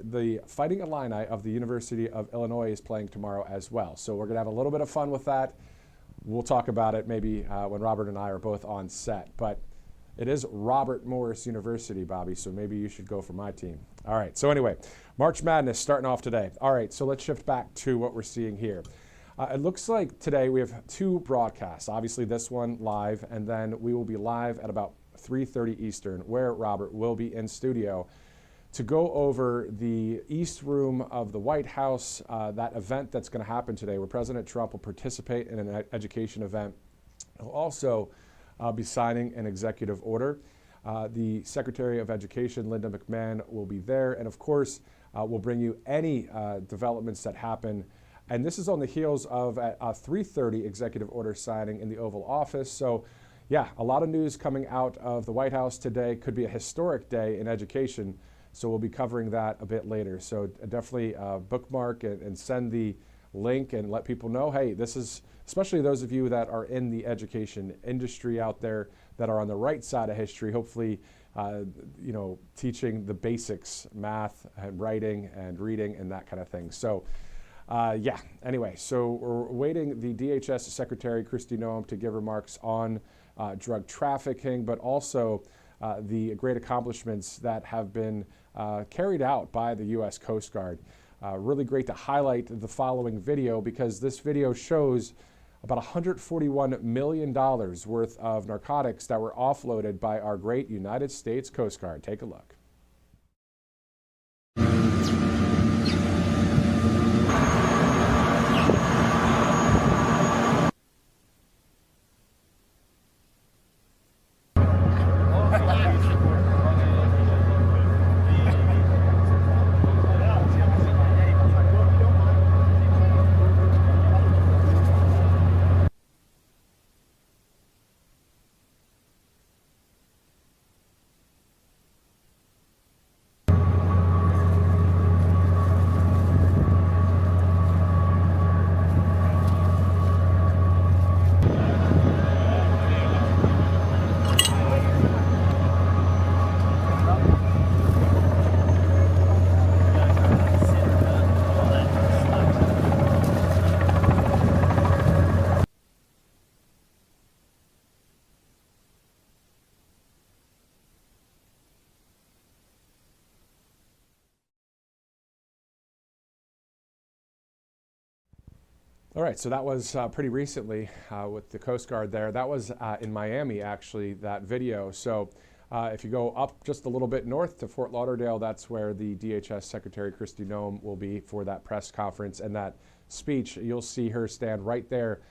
the Fighting Illini of the University of Illinois, is playing tomorrow as well. So we're going to have a little bit of fun with that. We'll talk about it maybe when Robert and I are both on set. But it is Robert Morris University, Bobby, so maybe you should go for my team. All right, so anyway, March Madness starting off today. All right, so let's shift back to what we're seeing here. It looks like today we have 2 broadcasts. Obviously this one live, and then we will be live at about 3:30 Eastern, where Robert will be in studio to go over the East Room of the White House, that event that's going to happen today, where President Trump will participate in an education event. He'll also be signing an executive order. The Secretary of Education, Linda McMahon, will be there. And of course, we'll bring you any developments that happen. And this is on the heels of a 3:30 executive order signing in the Oval Office. So yeah, a lot of news coming out of the White House today. Could be a historic day in education. So we'll be covering that a bit later. So definitely bookmark and send the link and let people know, hey, this is, especially those of you that are in the education industry out there that are on the right side of history, hopefully, you know, teaching the basics, math and writing and reading and that kind of thing. So yeah, anyway, so we're awaiting the DHS Secretary, Kristi Noem, to give remarks on drug trafficking, but also the great accomplishments that have been carried out by the U.S. Coast Guard. Really great to highlight the following video, because this video shows about $141 million worth of narcotics that were offloaded by our great United States Coast Guard. Take a look. All right, so that was pretty recently with the Coast Guard there. That was in Miami, actually, that video. So if you go up just a little bit north to Fort Lauderdale, that's where the DHS Secretary, Kristi Noem, will be for that press conference and that speech. You'll see her stand right there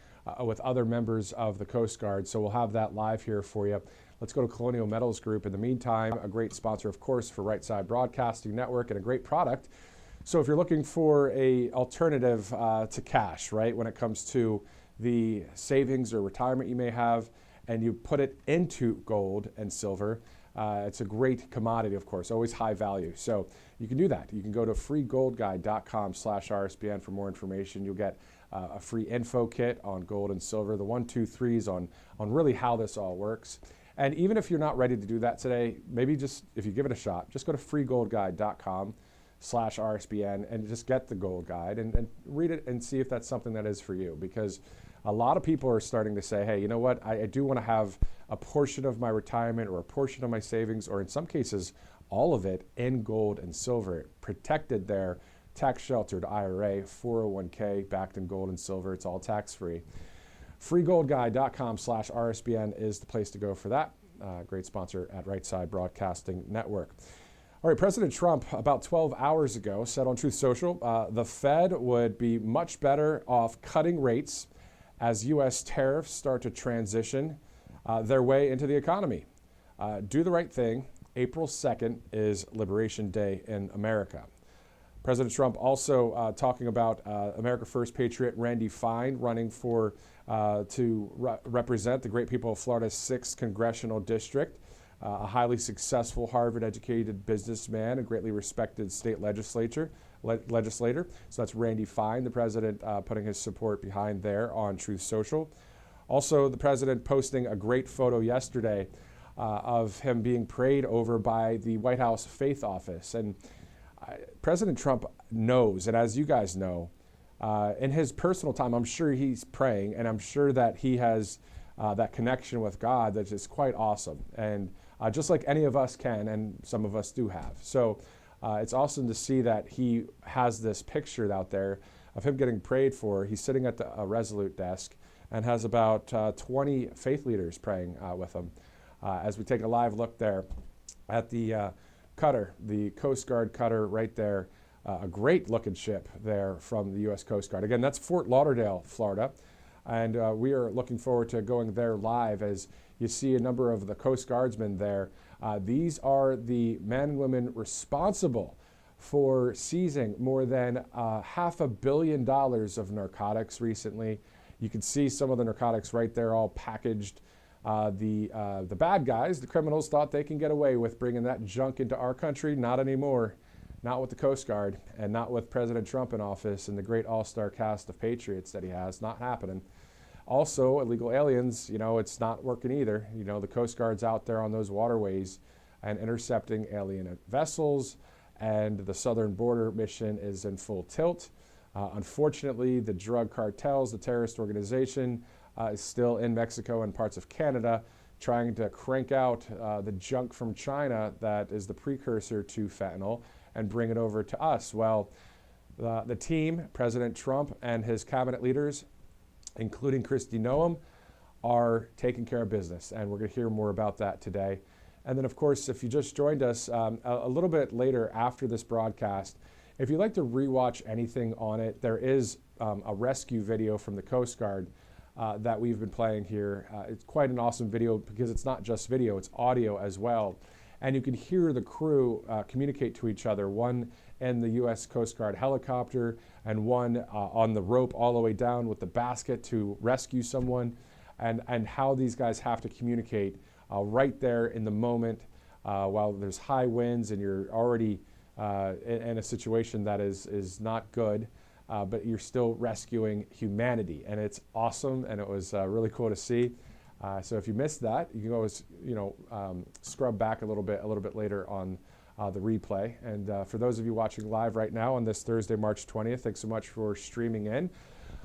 with other members of the Coast Guard. So we'll have that live here for you. Let's go to Colonial Metals Group. In the meantime, a great sponsor, of course, for Right Side Broadcasting Network, and a great product. So if you're looking for a alternative to cash, right, when it comes to the savings or retirement you may have, and you put it into gold and silver, it's a great commodity, of course, always high value. So you can do that. You can go to freegoldguide.com/RSBN for more information. You'll get a free info kit on gold and silver, the 1, 2, 3s on really how this all works. And even if you're not ready to do that today, maybe just, if you give it a shot, just go to freegoldguide.com/RSBN and just get the gold guide and read it and see if that's something that is for you. Because a lot of people are starting to say, hey, you know what, I do want to have a portion of my retirement or a portion of my savings, or in some cases, all of it in gold and silver, protected there, tax sheltered IRA, 401k backed in gold and silver. It's all tax free. Freegoldguide.com/RSBN is the place to go for that. Great sponsor at Right Side Broadcasting Network. All right, President Trump, about 12 hours ago, said on Truth Social, the Fed would be much better off cutting rates as U.S. tariffs start to transition their way into the economy. Do the right thing. April 2nd is Liberation Day in America. President Trump also talking about America First Patriot Randy Fine running for to represent the great people of Florida's 6th Congressional District. A highly successful Harvard-educated businessman, a greatly respected state legislator. So that's Randy Fine, the president putting his support behind there on Truth Social. Also, the president posting a great photo yesterday of him being prayed over by the White House Faith Office. And President Trump knows, and as you guys know, in his personal time, I'm sure he's praying, and I'm sure that he has that connection with God that is quite awesome. And just like any of us can, and some of us do have. So it's awesome to see that he has this picture out there of him getting prayed for. He's sitting at a Resolute desk and has about 20 faith leaders praying with him. As we take a live look there at the cutter, the Coast Guard cutter right there, a great looking ship there from the U.S. Coast Guard. Again, that's Fort Lauderdale, Florida. And we are looking forward to going there live as you see a number of the Coast Guardsmen there. These are the men and women responsible for seizing more than $500 million of narcotics recently. You can see some of the narcotics right there all packaged. The bad guys, the criminals, thought they can get away with bringing that junk into our country. Not anymore. Not with the Coast Guard and not with President Trump in office and the great all-star cast of patriots that he has. Not happening. Also, illegal aliens, it's not working either. The Coast Guard's out there on those waterways and intercepting alien vessels, and the southern border mission is in full tilt. Unfortunately, the drug cartels, the terrorist organization, is still in Mexico and parts of Canada, trying to crank out the junk from China that is the precursor to fentanyl and bring it over to us. Well, the team, President Trump and his cabinet leaders, including Kristi Noem, are taking care of business, and we're going to hear more about that today. And then, of course, if you just joined us a little bit later after this broadcast, if you'd like to rewatch anything on it, there is a rescue video from the Coast Guard that we've been playing here. It's quite an awesome video because it's not just video, it's audio as well. And you can hear the crew communicate to each other, one in the U.S. Coast Guard helicopter and one on the rope all the way down with the basket to rescue someone, and how these guys have to communicate right there in the moment while there's high winds and you're already in a situation that is not good, but you're still rescuing humanity. And it's awesome, and it was really cool to see. So if you missed that, you can always scrub back a little bit later on the replay. And for those of you watching live right now on this Thursday, March 20th, thanks so much for streaming in.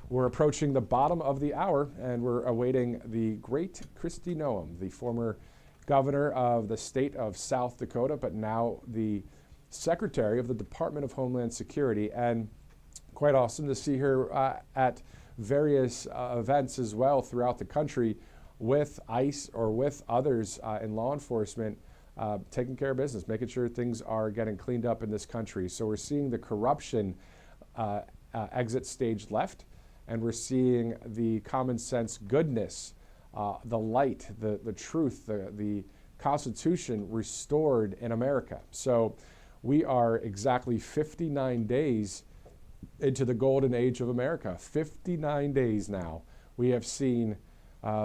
We're approaching the bottom of the hour, and we're awaiting the great Kristi Noem, the former governor of the state of South Dakota, but now the Secretary of the Department of Homeland Security. And quite awesome to see her at various events as well throughout the country with ICE or with others in law enforcement, taking care of business, making sure things are getting cleaned up in this country. So we're seeing the corruption exit stage left, and we're seeing the common sense goodness, the light, the truth, the Constitution restored in America. So we are exactly 59 days into the golden age of America. 59 days now. We have seen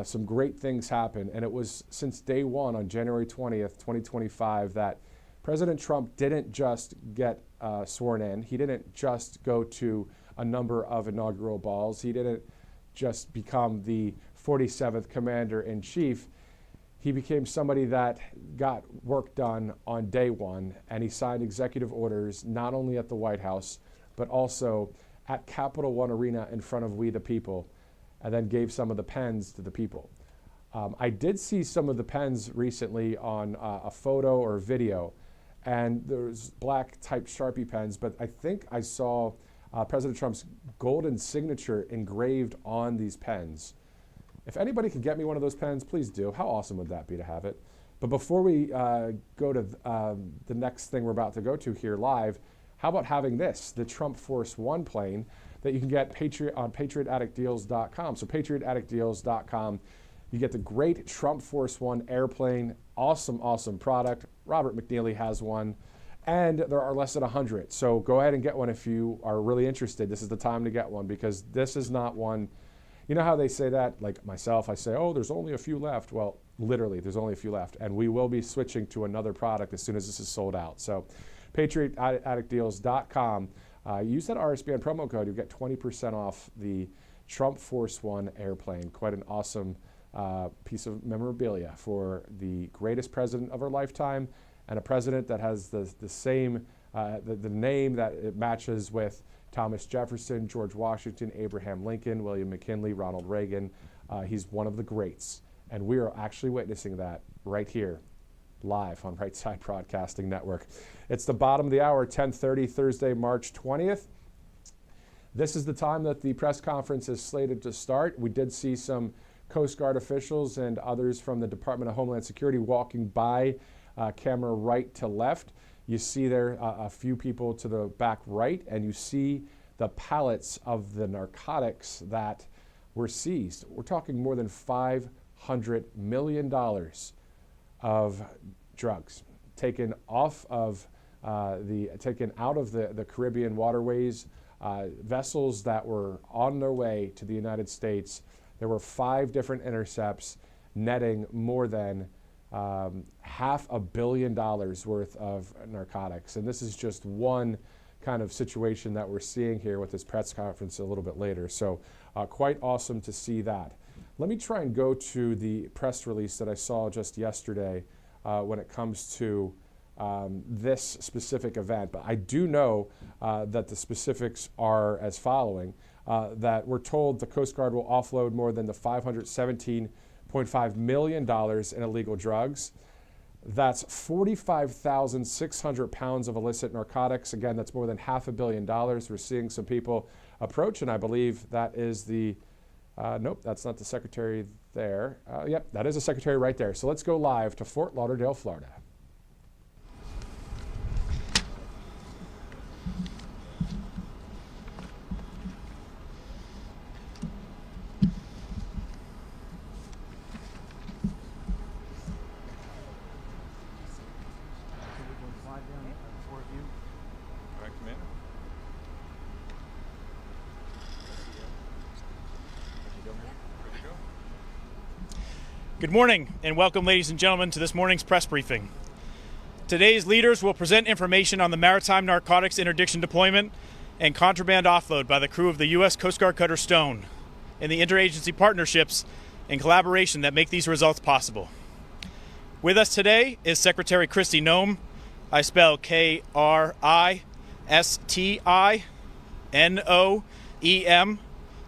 some great things happen, and it was since day one on January 20th, 2025, that President Trump didn't just get sworn in. He didn't just go to a number of inaugural balls. He didn't just become the 47th Commander-in-Chief. He became somebody that got work done on day one, and he signed executive orders not only at the White House, but also at Capital One Arena in front of we the people, and then gave some of the pens to the people. I did see some of the pens recently on a photo or video, and there's black type Sharpie pens, but I think I saw President Trump's golden signature engraved on these pens. If anybody can get me one of those pens, please do. How awesome would that be to have it? But before we go to the next thing we're about to go to here live, how about having this, the Trump Force One plane that you can get on patriotaddictdeals.com. So patriotaddictdeals.com, you get the great Trump Force One airplane. Awesome, awesome product. Robert McNeely has one, and there are less than 100. So go ahead and get one if you are really interested. This is the time to get one, because this is not one. You know how they say that? Like myself, I say, oh, there's only a few left. Well, literally, there's only a few left, and we will be switching to another product as soon as this is sold out. So patriotaddictdeals.com. Use that RSBN promo code. You'll get 20% off the Trump Force One airplane. Quite an awesome piece of memorabilia for the greatest president of our lifetime, and a president that has the same, the name that it matches with Thomas Jefferson, George Washington, Abraham Lincoln, William McKinley, Ronald Reagan. He's one of the greats, and we are actually witnessing that right here, live on Right Side Broadcasting Network. It's the bottom of the hour, 10:30, Thursday, March 20th. This is the time that the press conference is slated to start. We did see some Coast Guard officials and others from the Department of Homeland Security walking by camera right to left. You see there a few people to the back right, and you see the pallets of the narcotics that were seized. We're talking more than $500 million of drugs taken off of taken out of the Caribbean waterways, vessels that were on their way to the United States. There were 5 different intercepts netting more than $500 million worth of narcotics. And this is just one kind of situation that we're seeing here with this press conference a little bit later. So quite awesome to see that. Let me try and go to the press release that I saw just yesterday when it comes to this specific event. But I do know that the specifics are as following, that we're told the Coast Guard will offload more than the $517.5 million in illegal drugs. That's 45,600 pounds of illicit narcotics. Again, that's more than $500 million. We're seeing some people approach, and I believe that is the, nope, that's not the secretary there. Yep, that is the secretary right there. So let's go live to Fort Lauderdale, Florida. Good morning and welcome, ladies and gentlemen, to this morning's press briefing. Today's leaders will present information on the maritime narcotics interdiction deployment and contraband offload by the crew of the U.S. Coast Guard cutter Stone and the interagency partnerships and collaboration that make these results possible. With us today is Secretary Kristi Noem. I spell Kristinoem,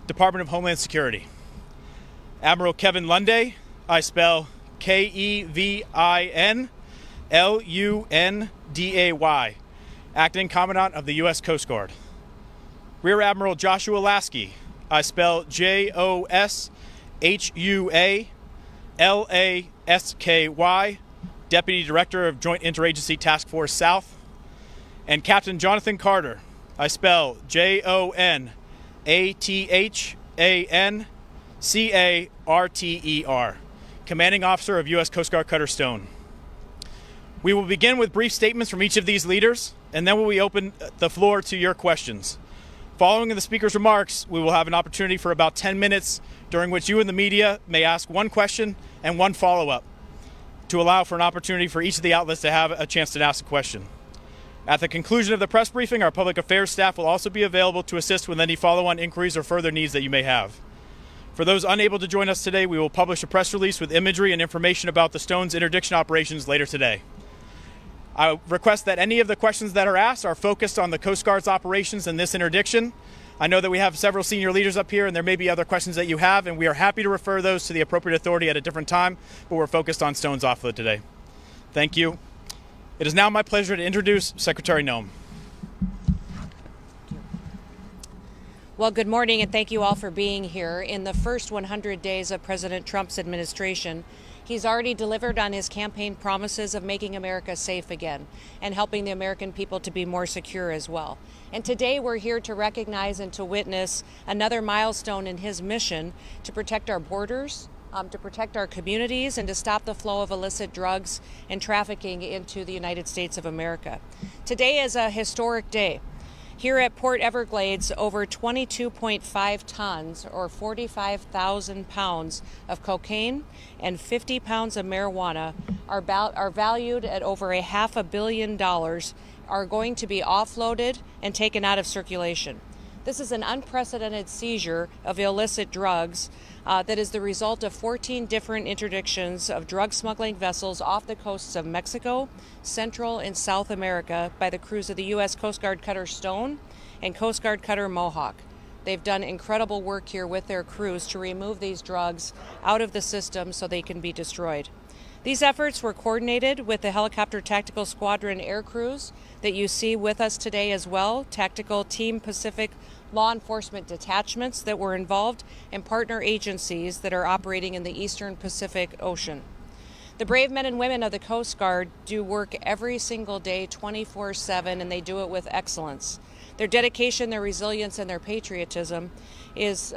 Department of Homeland Security. Admiral Kevin Lunday. I spell KEVINLUNDAY, Acting Commandant of the U.S. Coast Guard. Rear Admiral Joshua Lasky. I spell JOSHUALASKY, Deputy Director of Joint Interagency Task Force South. And Captain Jonathan Carter. I spell JONATHANCARTER, Commanding Officer of U.S. Coast Guard cutter Stone. We will begin with brief statements from each of these leaders, and then we open the floor to your questions. Following the speaker's remarks, we will have an opportunity for about 10 minutes, during which you and the media may ask one question and one follow-up, to allow for an opportunity for each of the outlets to have a chance to ask a question. At the conclusion of the press briefing, our public affairs staff will also be available to assist with any follow-on inquiries or further needs that you may have. For those unable to join us today, we will publish a press release with imagery and information about the Stone's interdiction operations later today. I request that any of the questions that are asked are focused on the Coast Guard's operations in this interdiction. I know that we have several senior leaders up here, and there may be other questions that you have, and we are happy to refer those to the appropriate authority at a different time, but we're focused on Stone's offload today. Thank you. It is now my pleasure to introduce Secretary Noem. Well, good morning, and thank you all for being here. In the first 100 days of President Trump's administration, he's already delivered on his campaign promises of making America safe again and helping the American people to be more secure as well. And today we're here to recognize and to witness another milestone in his mission to protect our borders, to protect our communities, and to stop the flow of illicit drugs and trafficking into the United States of America. Today is a historic day. Here at Port Everglades, over 22.5 tons or 45,000 pounds of cocaine and 50 pounds of marijuana are valued at over $500 million are going to be offloaded and taken out of circulation. This is an unprecedented seizure of illicit drugs that is the result of 14 different interdictions of drug smuggling vessels off the coasts of Mexico, Central and South America by the crews of the U.S. Coast Guard cutter Stone and Coast Guard cutter Mohawk. They've done incredible work here with their crews to remove these drugs out of the system so they can be destroyed. These efforts were coordinated with the Helicopter Tactical Squadron air crews that you see with us today as well, Tactical Team Pacific law enforcement detachments that were involved, and partner agencies that are operating in the Eastern Pacific Ocean. The brave men and women of the Coast Guard do work every single day, 24/7, and they do it with excellence. Their dedication, their resilience, and their patriotism is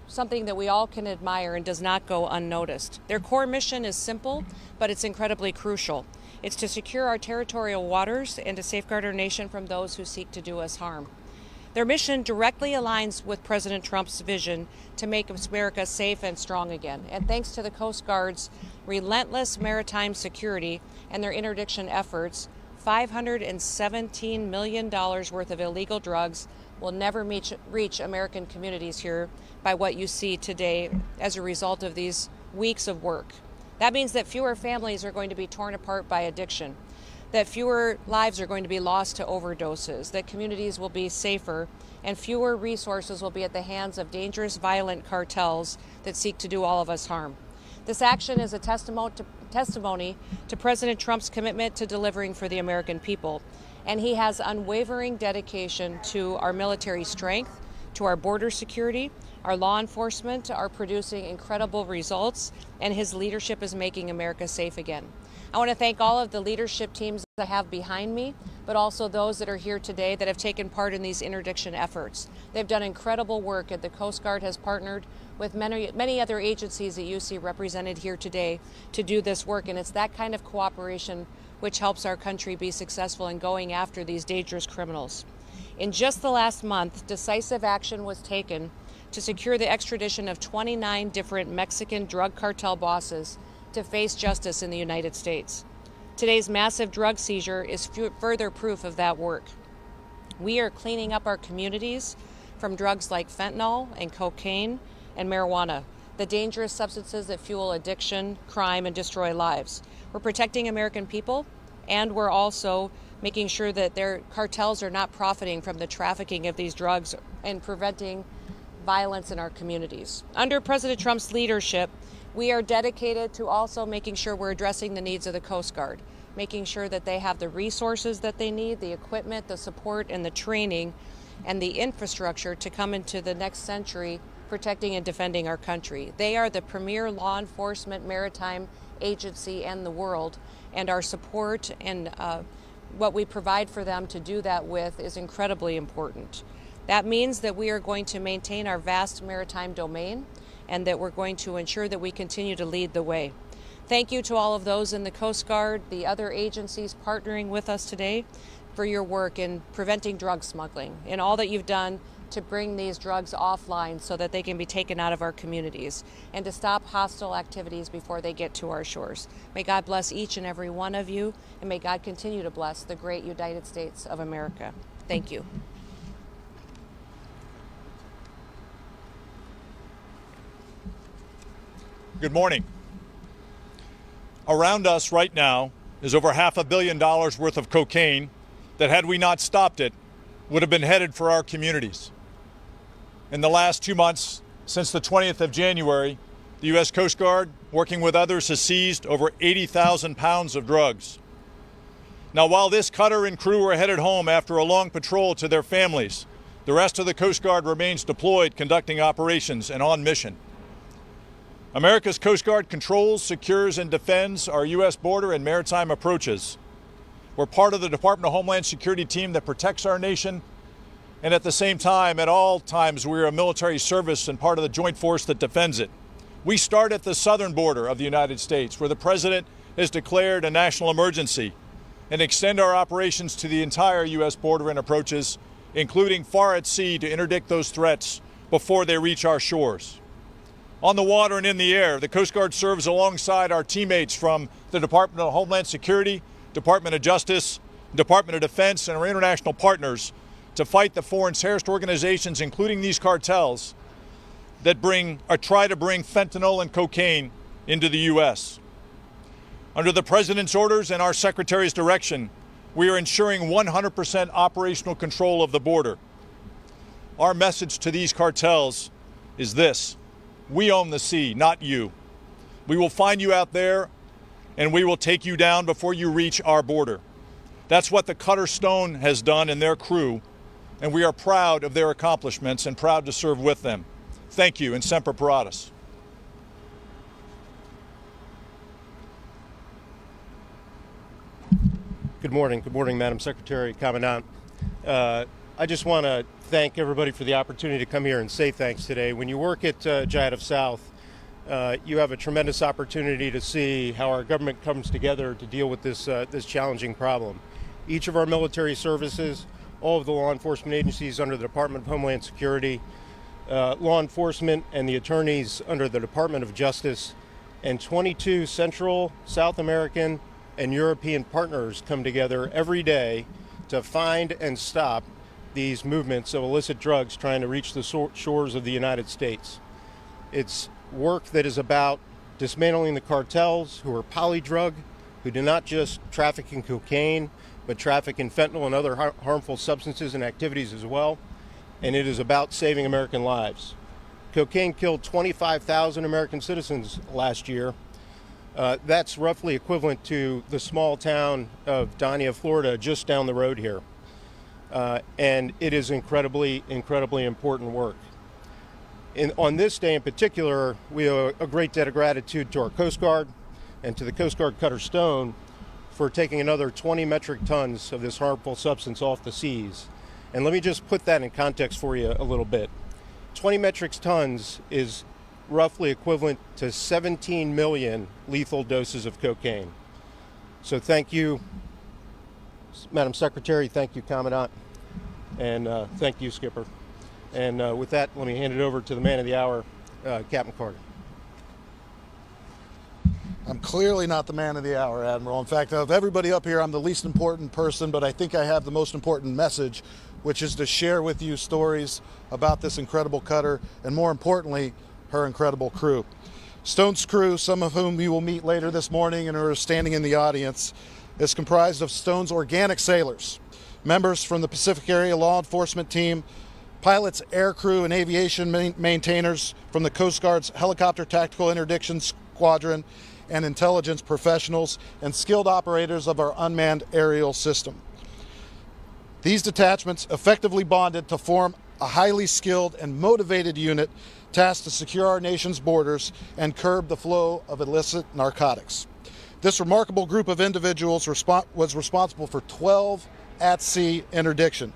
something that we all can admire and does not go unnoticed. Their core mission is simple, but it's incredibly crucial. It's to secure our territorial waters and to safeguard our nation from those who seek to do us harm. Their mission directly aligns with President Trump's vision to make America safe and strong again. And thanks to the Coast Guard's relentless maritime security and their interdiction efforts, $517 million worth of illegal drugs will never reach American communities here by what you see today as a result of these weeks of work. That means that fewer families are going to be torn apart by addiction, that fewer lives are going to be lost to overdoses, that communities will be safer, and fewer resources will be at the hands of dangerous, violent cartels that seek to do all of us harm. This action is a testimony to President Trump's commitment to delivering for the American people, and he has unwavering dedication to our military strength, to our border security. Our law enforcement are producing incredible results, and his leadership is making America safe again. I want to thank all of the leadership teams that I have behind me, but also those that are here today that have taken part in these interdiction efforts. They've done incredible work, and the Coast Guard has partnered with many other agencies that you see represented here today to do this work, and it's that kind of cooperation which helps our country be successful in going after these dangerous criminals. In just the last month, decisive action was taken to secure the extradition of 29 different Mexican drug cartel bosses to face justice in the United States. Today's massive drug seizure is further proof of that work. We are cleaning up our communities from drugs like fentanyl and cocaine and marijuana, the dangerous substances that fuel addiction, crime, and destroy lives. We're protecting American people, and we're also making sure that their cartels are not profiting from the trafficking of these drugs and preventing violence in our communities. Under President Trump's leadership, we are dedicated to also making sure we're addressing the needs of the Coast Guard, making sure that they have the resources that they need, the equipment, the support, and the training, and the infrastructure to come into the next century protecting and defending our country. They are the premier law enforcement maritime agency in the world, and our support and what we provide for them to do that with is incredibly important. That means that we are going to maintain our vast maritime domain, and that we're going to ensure that we continue to lead the way. Thank you to all of those in the Coast Guard, the other agencies partnering with us today, for your work in preventing drug smuggling and all that you've done to bring these drugs offline so that they can be taken out of our communities and to stop hostile activities before they get to our shores. May God bless each and every one of you, and may God continue to bless the great United States of America. Thank you. Good morning. Around us right now is over $500 million worth of cocaine that, had we not stopped it, would have been headed for our communities. In the last 2 months, since the 20th of January, the U.S. Coast Guard, working with others, has seized over 80,000 pounds of drugs. Now, while this cutter and crew are headed home after a long patrol to their families, the rest of the Coast Guard remains deployed, conducting operations and on mission. America's Coast Guard controls, secures, and defends our U.S. border and maritime approaches. We're part of the Department of Homeland Security team that protects our nation, and at the same time, at all times, we're a military service and part of the joint force that defends it. We start at the southern border of the United States, where the President has declared a national emergency, and extend our operations to the entire U.S. border and approaches, including far at sea, to interdict those threats before they reach our shores. On the water and in the air, the Coast Guard serves alongside our teammates from the Department of Homeland Security, Department of Justice, Department of Defense, and our international partners to fight the foreign terrorist organizations, including these cartels, that try to bring fentanyl and cocaine into the U.S. Under the President's orders and our Secretary's direction, we are ensuring 100% operational control of the border. Our message to these cartels is this: we own the sea, not you. We will find you out there, and we will take you down before you reach our border. That's what the Cutter Stone has done and their crew, and we are proud of their accomplishments and proud to serve with them. Thank you, and Semper Paratus. Good morning, Madam Secretary, Commandant. I just want to thank everybody for the opportunity to come here and say thanks today. When you work at Jihad of South, you have a tremendous opportunity to see how our government comes together to deal with this challenging problem. Each of our military services, all of the law enforcement agencies under the Department of Homeland Security, law enforcement and the attorneys under the Department of Justice, and 22 Central, South American, and European partners come together every day to find and stop these movements of illicit drugs trying to reach the shores of the United States. It's work that is about dismantling the cartels who are polydrug, who do not just traffic in cocaine, but traffic in fentanyl and other harmful substances and activities as well. And it is about saving American lives. Cocaine killed 25,000 American citizens last year. That's roughly equivalent to the small town of Dania, Florida, just down the road here. And it is incredibly, incredibly important work. On this day in particular, we owe a great debt of gratitude to our Coast Guard and to the Coast Guard cutter Stone for taking another 20 metric tons of this harmful substance off the seas. And let me just put that in context for you a little bit. 20 metric tons is roughly equivalent to 17 million lethal doses of cocaine. So thank you, Madam Secretary, thank you, Commandant, and thank you, Skipper. And with that, let me hand it over to the man of the hour, Captain Carter. I'm clearly not the man of the hour, Admiral. In fact, of everybody up here, I'm the least important person, but I think I have the most important message, which is to share with you stories about this incredible cutter and, more importantly, her incredible crew. Stone's crew, some of whom you will meet later this morning and are standing in the audience, is comprised of Stone's organic sailors, members from the Pacific Area Law Enforcement Team, pilots, air crew, and aviation maintainers from the Coast Guard's Helicopter Tactical Interdiction Squadron, and intelligence professionals and skilled operators of our unmanned aerial system. These detachments effectively bonded to form a highly skilled and motivated unit tasked to secure our nation's borders and curb the flow of illicit narcotics. This remarkable group of individuals was responsible for 12 at-sea interdiction,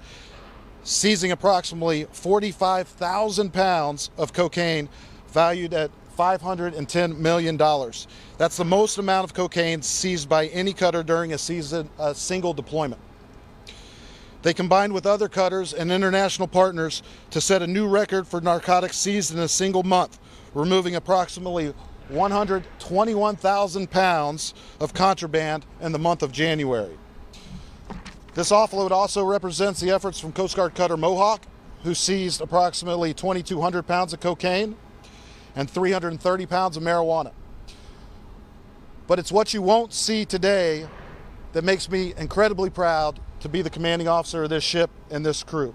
seizing approximately 45,000 pounds of cocaine valued at $510 million. That's the most amount of cocaine seized by any cutter during a single deployment. They combined with other cutters and international partners to set a new record for narcotics seized in a single month, removing approximately 121,000 pounds of contraband in the month of January. This offload also represents the efforts from Coast Guard cutter Mohawk, who seized approximately 2,200 pounds of cocaine and 330 pounds of marijuana. But it's what you won't see today that makes me incredibly proud to be the commanding officer of this ship and this crew.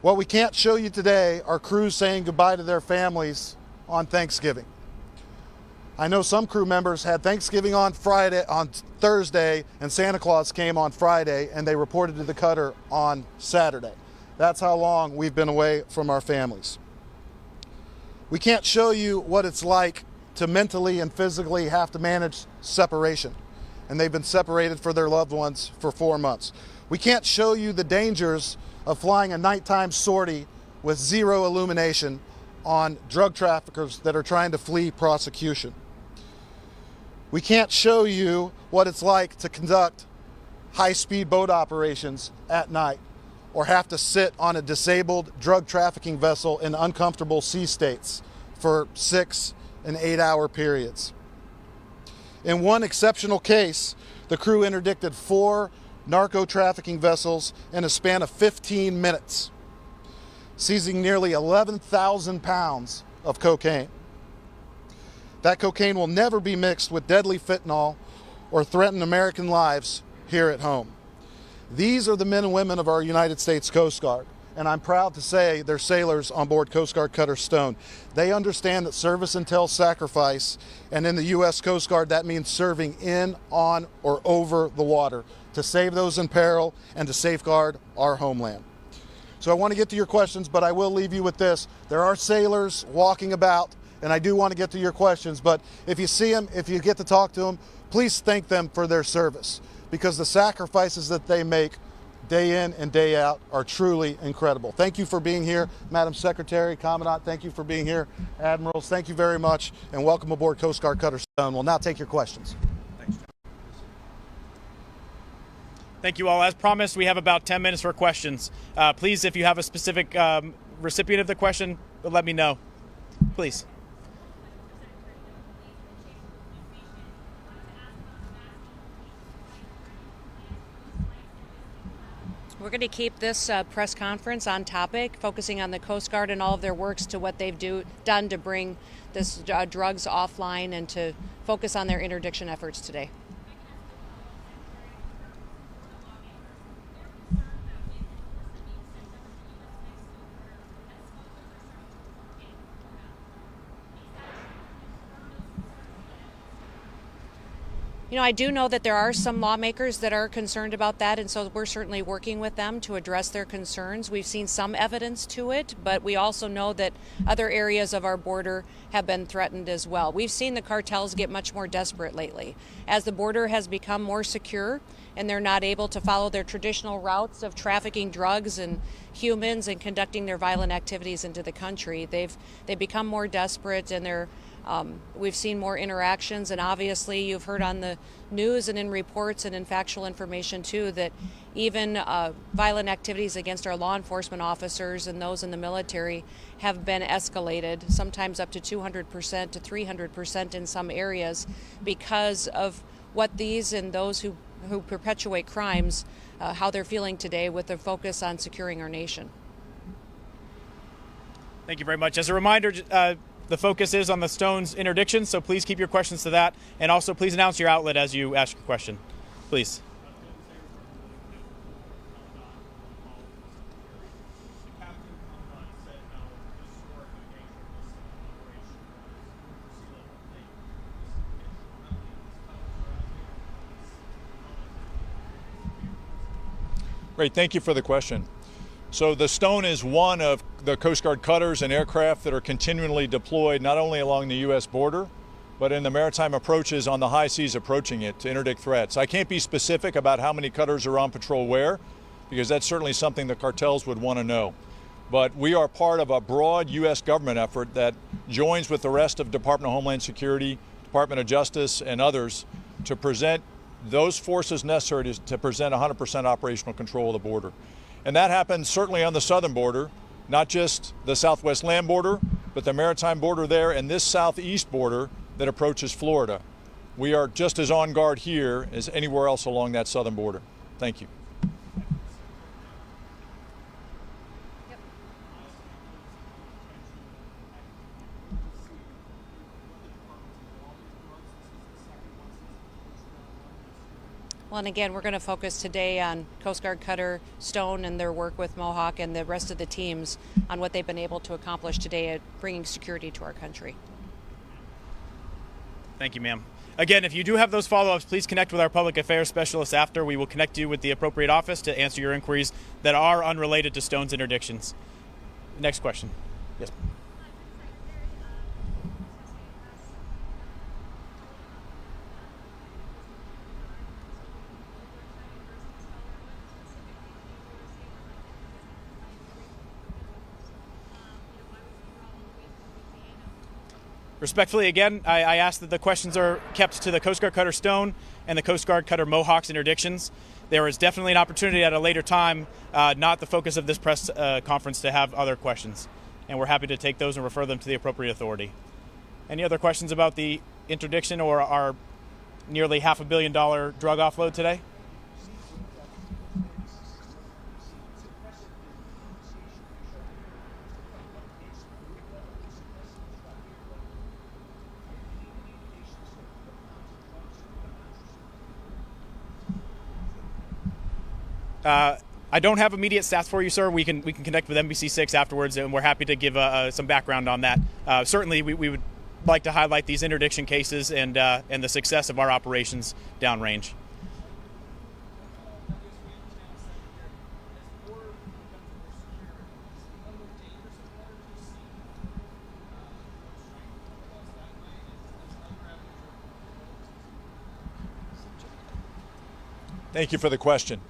What we can't show you today are crews saying goodbye to their families on Thanksgiving. I know some crew members had Thanksgiving on Thursday, and Santa Claus came on Friday, and they reported to the cutter on Saturday. That's how long we've been away from our families. We can't show you what it's like to mentally and physically have to manage separation, and they've been separated from their loved ones for 4 months. We can't show you the dangers of flying a nighttime sortie with zero illumination on drug traffickers that are trying to flee prosecution. We can't show you what it's like to conduct high-speed boat operations at night, or have to sit on a disabled drug trafficking vessel in uncomfortable sea states for 6 and 8 hour periods. In one exceptional case, the crew interdicted 4 narco trafficking vessels in a span of 15 minutes, seizing nearly 11,000 pounds of cocaine. That cocaine will never be mixed with deadly fentanyl or threaten American lives here at home. These are the men and women of our United States Coast Guard, and I'm proud to say they're sailors on board Coast Guard cutter Stone. They understand that service entails sacrifice, and in the U.S. Coast Guard, that means serving in, on, or over the water to save those in peril and to safeguard our homeland. So I want to get to your questions, but I will leave you with this. There are sailors walking about, and I do want to get to your questions, but if you see them, if you get to talk to them, please thank them for their service. because the sacrifices that they make day in and day out are truly incredible. Thank you for being here, Madam Secretary, Commandant. Thank you for being here, Admirals. Thank you very much, and welcome aboard Coast Guard Cutter Stone. We'll now take your questions. Thank you all. As promised, we have about 10 minutes for questions. Please, if you have a specific recipient of the question, let me know. Please. We're going to keep this press conference on topic, focusing on the Coast Guard and all of their works to what they've done to bring this drugs offline and to focus on their interdiction efforts today. You know, I do know that there are some lawmakers that are concerned about that, and so we're certainly working with them to address their concerns. We've seen some evidence to it, but we also know that other areas of our border have been threatened as well. We've seen the cartels get much more desperate lately. As the border has become more secure and they're not able to follow their traditional routes of trafficking drugs and humans and conducting their violent activities into the country, they've become more desperate, and we've seen more interactions, and obviously you've heard on the news and in reports and in factual information too that even violent activities against our law enforcement officers and those in the military have been escalated, sometimes up to 200% to 300% in some areas, because of what these and those who perpetuate crimes, how they're feeling today with their focus on securing our nation. Thank you very much. As a reminder, the focus is on the Stone's interdiction, so please keep your questions to that. And also, please announce your outlet as you ask your question. Please. Great, thank you for the question. So the Stone is one of the Coast Guard cutters and aircraft that are continually deployed not only along the U.S. border, but in the maritime approaches on the high seas approaching it to interdict threats. I can't be specific about how many cutters are on patrol where, because that's certainly something the cartels would want to know. But we are part of a broad U.S. government effort that joins with the rest of Department of Homeland Security, Department of Justice, and others to present those forces necessary to present 100% operational control of the border. And that happens certainly on the southern border, not just the southwest land border, but the maritime border there and this southeast border that approaches Florida. We are just as on guard here as anywhere else along that southern border. Thank you. Well, and again, we're going to focus today on Coast Guard Cutter Stone and their work with Mohawk and the rest of the teams on what they've been able to accomplish today at bringing security to our country. Thank you, ma'am. Again, if you do have those follow-ups, please connect with our public affairs specialists after. We will connect you with the appropriate office to answer your inquiries that are unrelated to Stone's interdictions. Next question. Yes. Respectfully, again, I ask that the questions are kept to the Coast Guard Cutter Stone and the Coast Guard Cutter Mohawk's interdictions. There is definitely an opportunity at a later time, not the focus of this press conference, to have other questions. And we're happy to take those and refer them to the appropriate authority. Any other questions about the interdiction or our nearly $500 million drug offload today? I don't have immediate stats for you, sir. We can connect with NBC6 afterwards, and we're happy to give some background on that. Certainly, we would like to highlight these interdiction cases and the success of our operations downrange. Thank you for the question.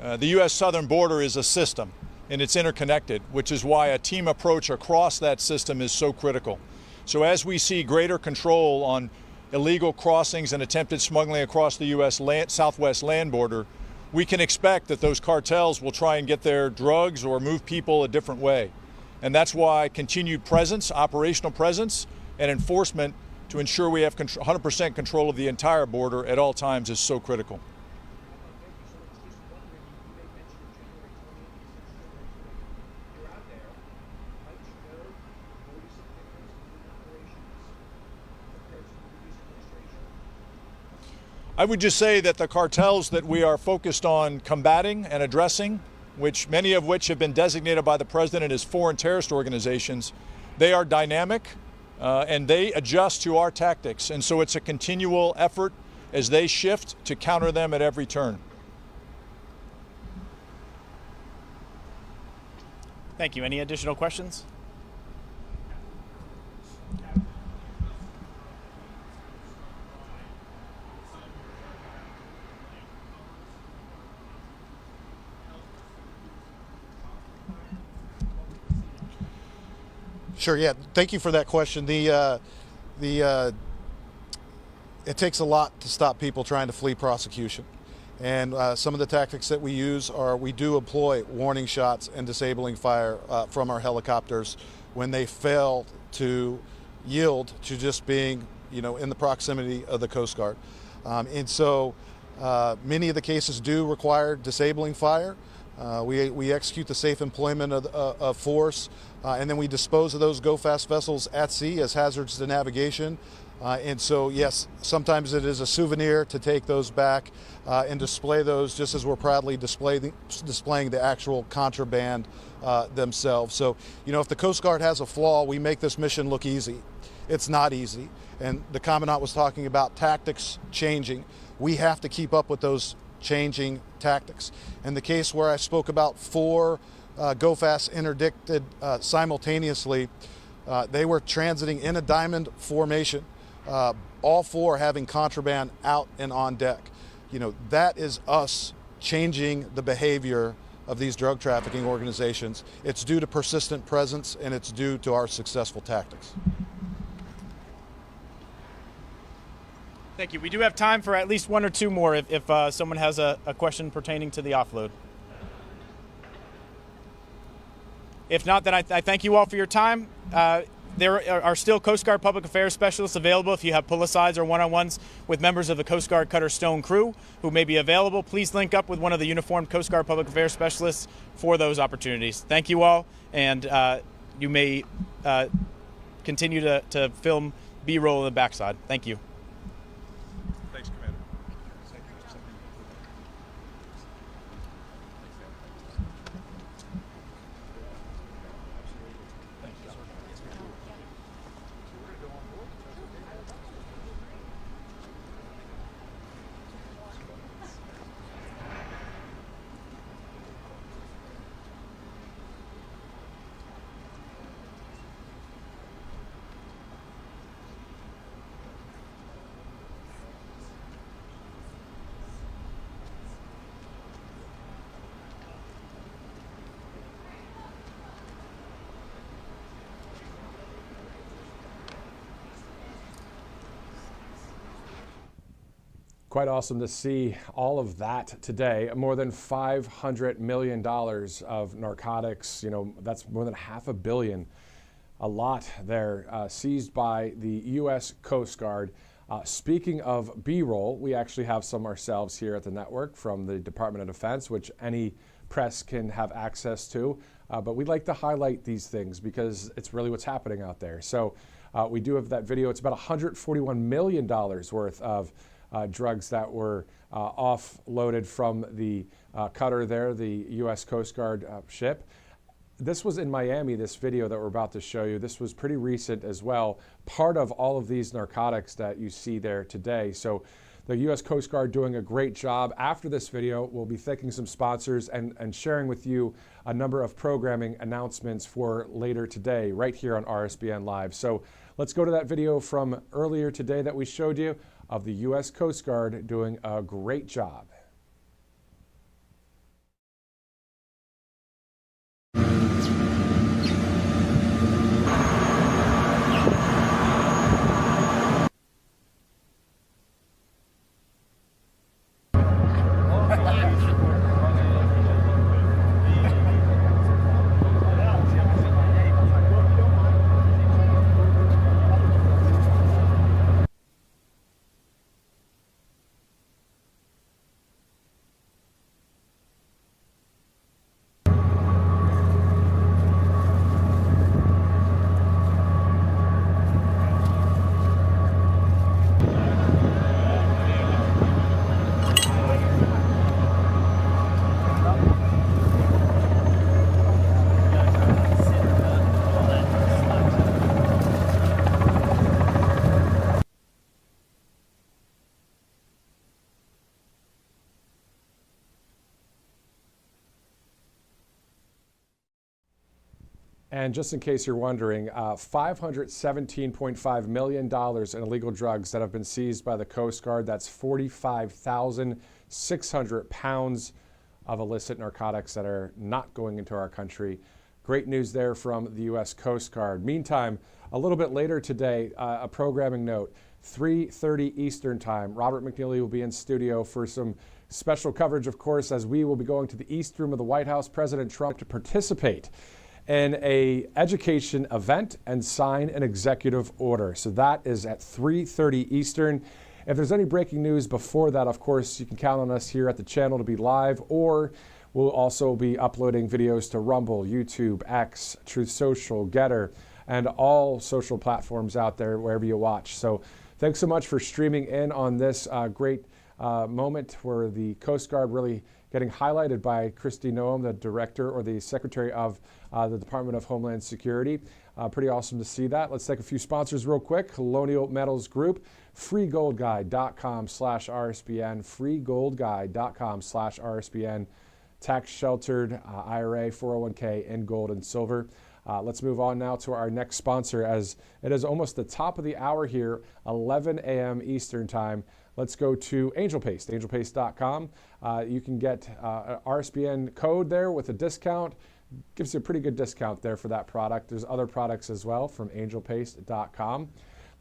The U.S. southern border is a system, and it's interconnected, which is why a team approach across that system is so critical. So as we see greater control on illegal crossings and attempted smuggling across the U.S. southwest land border, we can expect that those cartels will try and get their drugs or move people a different way. And that's why continued presence, operational presence, and enforcement to ensure we have 100% control of the entire border at all times is so critical. I would just say that the cartels that we are focused on combating and addressing, many of which have been designated by the president as foreign terrorist organizations, they are dynamic and they adjust to our tactics. And so it's a continual effort as they shift to counter them at every turn. Thank you. Any additional questions? Sure, yeah. Thank you for that question. It takes a lot to stop people trying to flee prosecution. And some of the tactics that we use are we do employ warning shots and disabling fire from our helicopters when they fail to yield to just being, in the proximity of the Coast Guard. And so many of the cases do require disabling fire. We execute the safe employment of force, and then we dispose of those go-fast vessels at sea as hazards to navigation. And so, yes, sometimes it is a souvenir to take those back and display those just as we're proudly displaying the actual contraband themselves. So, if the Coast Guard has a flaw, we make this mission look easy. It's not easy. And the Commandant was talking about tactics changing. We have to keep up with those changing tactics. In the case where I spoke about 4 go-fast interdicted simultaneously, they were transiting in a diamond formation, all 4 having contraband out and on deck. That is us changing the behavior of these drug trafficking organizations. It's due to persistent presence, and it's due to our successful tactics. Thank you. We do have time for at least 1 or 2 more if someone has a question pertaining to the offload. If not, then I thank you all for your time. There are still Coast Guard Public Affairs specialists available if you have pull-asides or one-on-ones with members of the Coast Guard Cutter Stone crew who may be available. Please link up with one of the uniformed Coast Guard Public Affairs specialists for those opportunities. Thank you all, and you may continue to film B-roll in the backside. Thank you. Quite awesome to see all of that today. More than $500 million of narcotics, that's more than $500 million. A lot there seized by the U.S. Coast Guard. Speaking of B-roll, we actually have some ourselves here at the network from the Department of Defense, which any press can have access to. But we'd like to highlight these things because it's really what's happening out there. So we do have that video. It's about $141 million worth of drugs that were offloaded from the cutter there, the U.S. Coast Guard ship. This was in Miami, this video that we're about to show you. This was pretty recent as well, part of all of these narcotics that you see there today. So the U.S. Coast Guard doing a great job. After this video, we'll be thanking some sponsors and sharing with you a number of programming announcements for later today, right here on RSBN Live. So let's go to that video from earlier today that we showed you of the U.S. Coast Guard doing a great job. And just in case you're wondering, $517.5 million in illegal drugs that have been seized by the Coast Guard. That's 45,600 pounds of illicit narcotics that are not going into our country. Great news there from the U.S. Coast Guard. Meantime, a little bit later today, a programming note, 3:30 Eastern Time. Robert McNeely will be in studio for some special coverage, of course, as we will be going to the East Room of the White House. President Trump to participate in an education event and sign an executive order. So that is at 3:30 Eastern. If there's any breaking news before that, of course, you can count on us here at the channel to be live, or we'll also be uploading videos to Rumble, YouTube, X, Truth Social, Getter, and all social platforms out there wherever you watch. So thanks so much for streaming in on this great moment where the Coast Guard really getting highlighted by Kristi Noem, the director or the secretary of the Department of Homeland Security. Pretty awesome to see that. Let's take a few sponsors real quick. Colonial Metals Group, freegoldguide.com/RSBN, freegoldguide.com/RSBN, tax sheltered IRA, 401k in gold and silver. Let's move on now to our next sponsor, as it is almost the top of the hour here, 11 a.m. Eastern Time. Let's go to Angel Paste, angelpaste.com. You can get an RSBN code there with a discount. Gives you a pretty good discount there for that product. There's other products as well from angelpaste.com.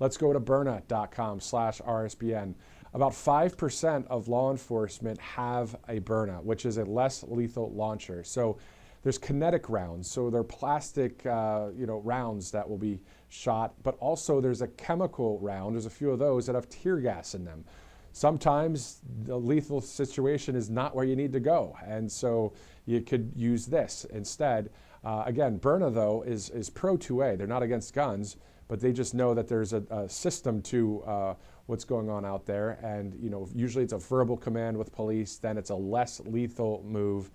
Let's go to Byrna.com/RSBN. About 5% of law enforcement have a Byrna, which is a less lethal launcher. So there's kinetic rounds, so they're plastic rounds that will be shot, but also there's a chemical round. There's a few of those that have tear gas in them. Sometimes the lethal situation is not where you need to go, and so you could use this instead. Again, Byrna, though, is pro 2A. They're not against guns, but they just know that there's a system to what's going on out there, and usually it's a verbal command with police, then it's a less lethal move,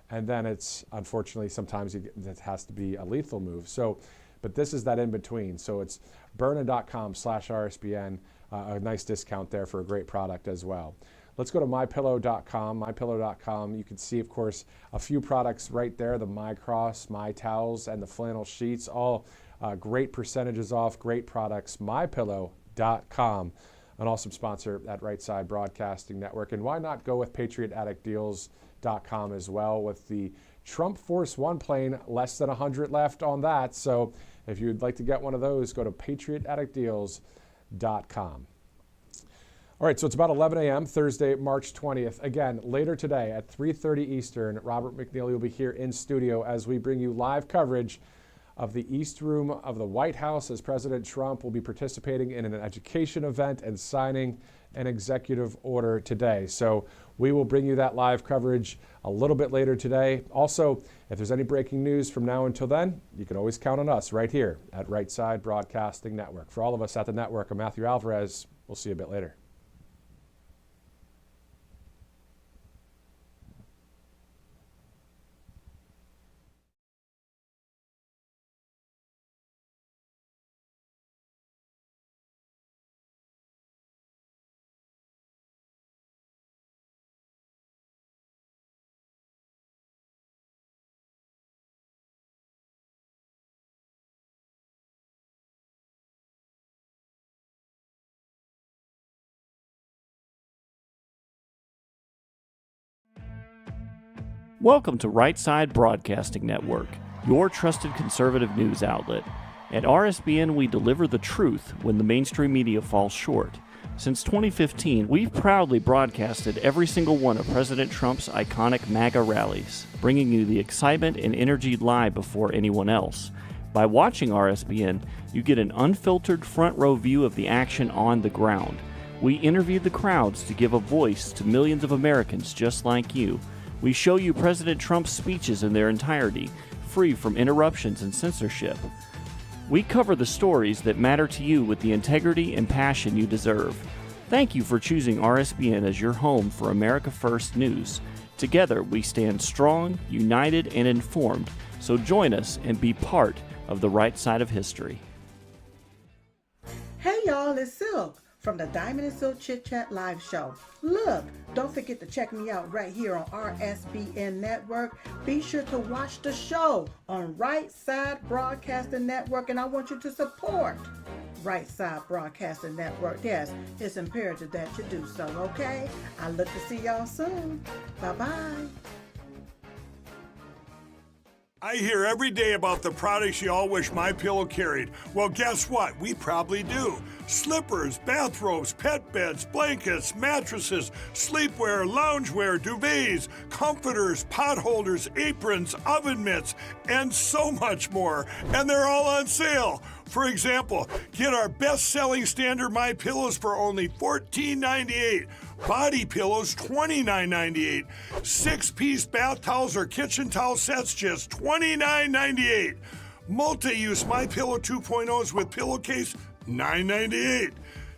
and then it's, unfortunately, sometimes it has to be a lethal move. So, but this is that in between. So it's Byrna.com/RSBN, a nice discount there for a great product as well. Let's go to MyPillow.com. MyPillow.com, you can see, of course, a few products right there, the MyCross, My Towels, and the flannel sheets, all great percentages off, great products. MyPillow.com, an awesome sponsor at Right Side Broadcasting Network. And why not go with PatriotAddictDeals.com as well, with the Trump Force One plane, less than 100 left on that. So if you'd like to get one of those, go to PatriotAddictDeals.com. All right, so it's about 11 a.m. Thursday, March 20th. Again, later today at 3:30 Eastern, Robert McNeely will be here in studio as we bring you live coverage of the East Room of the White House, as President Trump will be participating in an education event and signing an executive order today. So we will bring you that live coverage a little bit later today. Also, if there's any breaking news from now until then, you can always count on us right here at Right Side Broadcasting Network. For all of us at the network, I'm Matthew Alvarez. We'll see you a bit later. Welcome to Right Side Broadcasting Network, your trusted conservative news outlet. At RSBN, we deliver the truth when the mainstream media falls short. Since 2015, we've proudly broadcasted every single one of President Trump's iconic MAGA rallies, bringing you the excitement and energy live before anyone else. By watching RSBN, you get an unfiltered front row view of the action on the ground. We interview the crowds to give a voice to millions of Americans just like you. We show you President Trump's speeches in their entirety, free from interruptions and censorship. We cover the stories that matter to you with the integrity and passion you deserve. Thank you for choosing RSBN as your home for America First News. Together, we stand strong, united, and informed, so join us and be part of the right side of history. Hey y'all, it's Silk. from the Diamond and Silk Chit Chat live show. Look, don't forget to check me out right here on RSBN Network. Be sure to watch the show on Right Side Broadcasting Network, and I want you to support Right Side Broadcasting Network. Yes, it's imperative that you do so, okay? I look to see y'all soon. Bye-bye. I hear every day about the products you all wish MyPillow carried. Well, guess what? We probably do. Slippers, bathrobes, pet beds, blankets, mattresses, sleepwear, loungewear, duvets, comforters, pot holders, aprons, oven mitts, and so much more. And they're all on sale. For example, get our best-selling standard MyPillows for only $14.98. Body pillows, $29.98. 6-piece bath towels or kitchen towel sets, just $29.98. Multi-use MyPillow 2.0s with pillowcase, $9.98.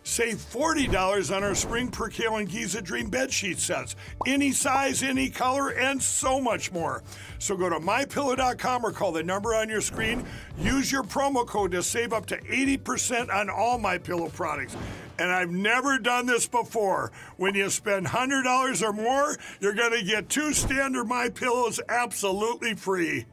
Save $40 on our Spring Percale and Giza Dream bedsheet sets. Any size, any color, and so much more. So go to MyPillow.com or call the number on your screen. Use your promo code to save up to 80% on all MyPillow products. And I've never done this before. When you spend $100 or more, you're going to get 2 standard MyPillows absolutely free.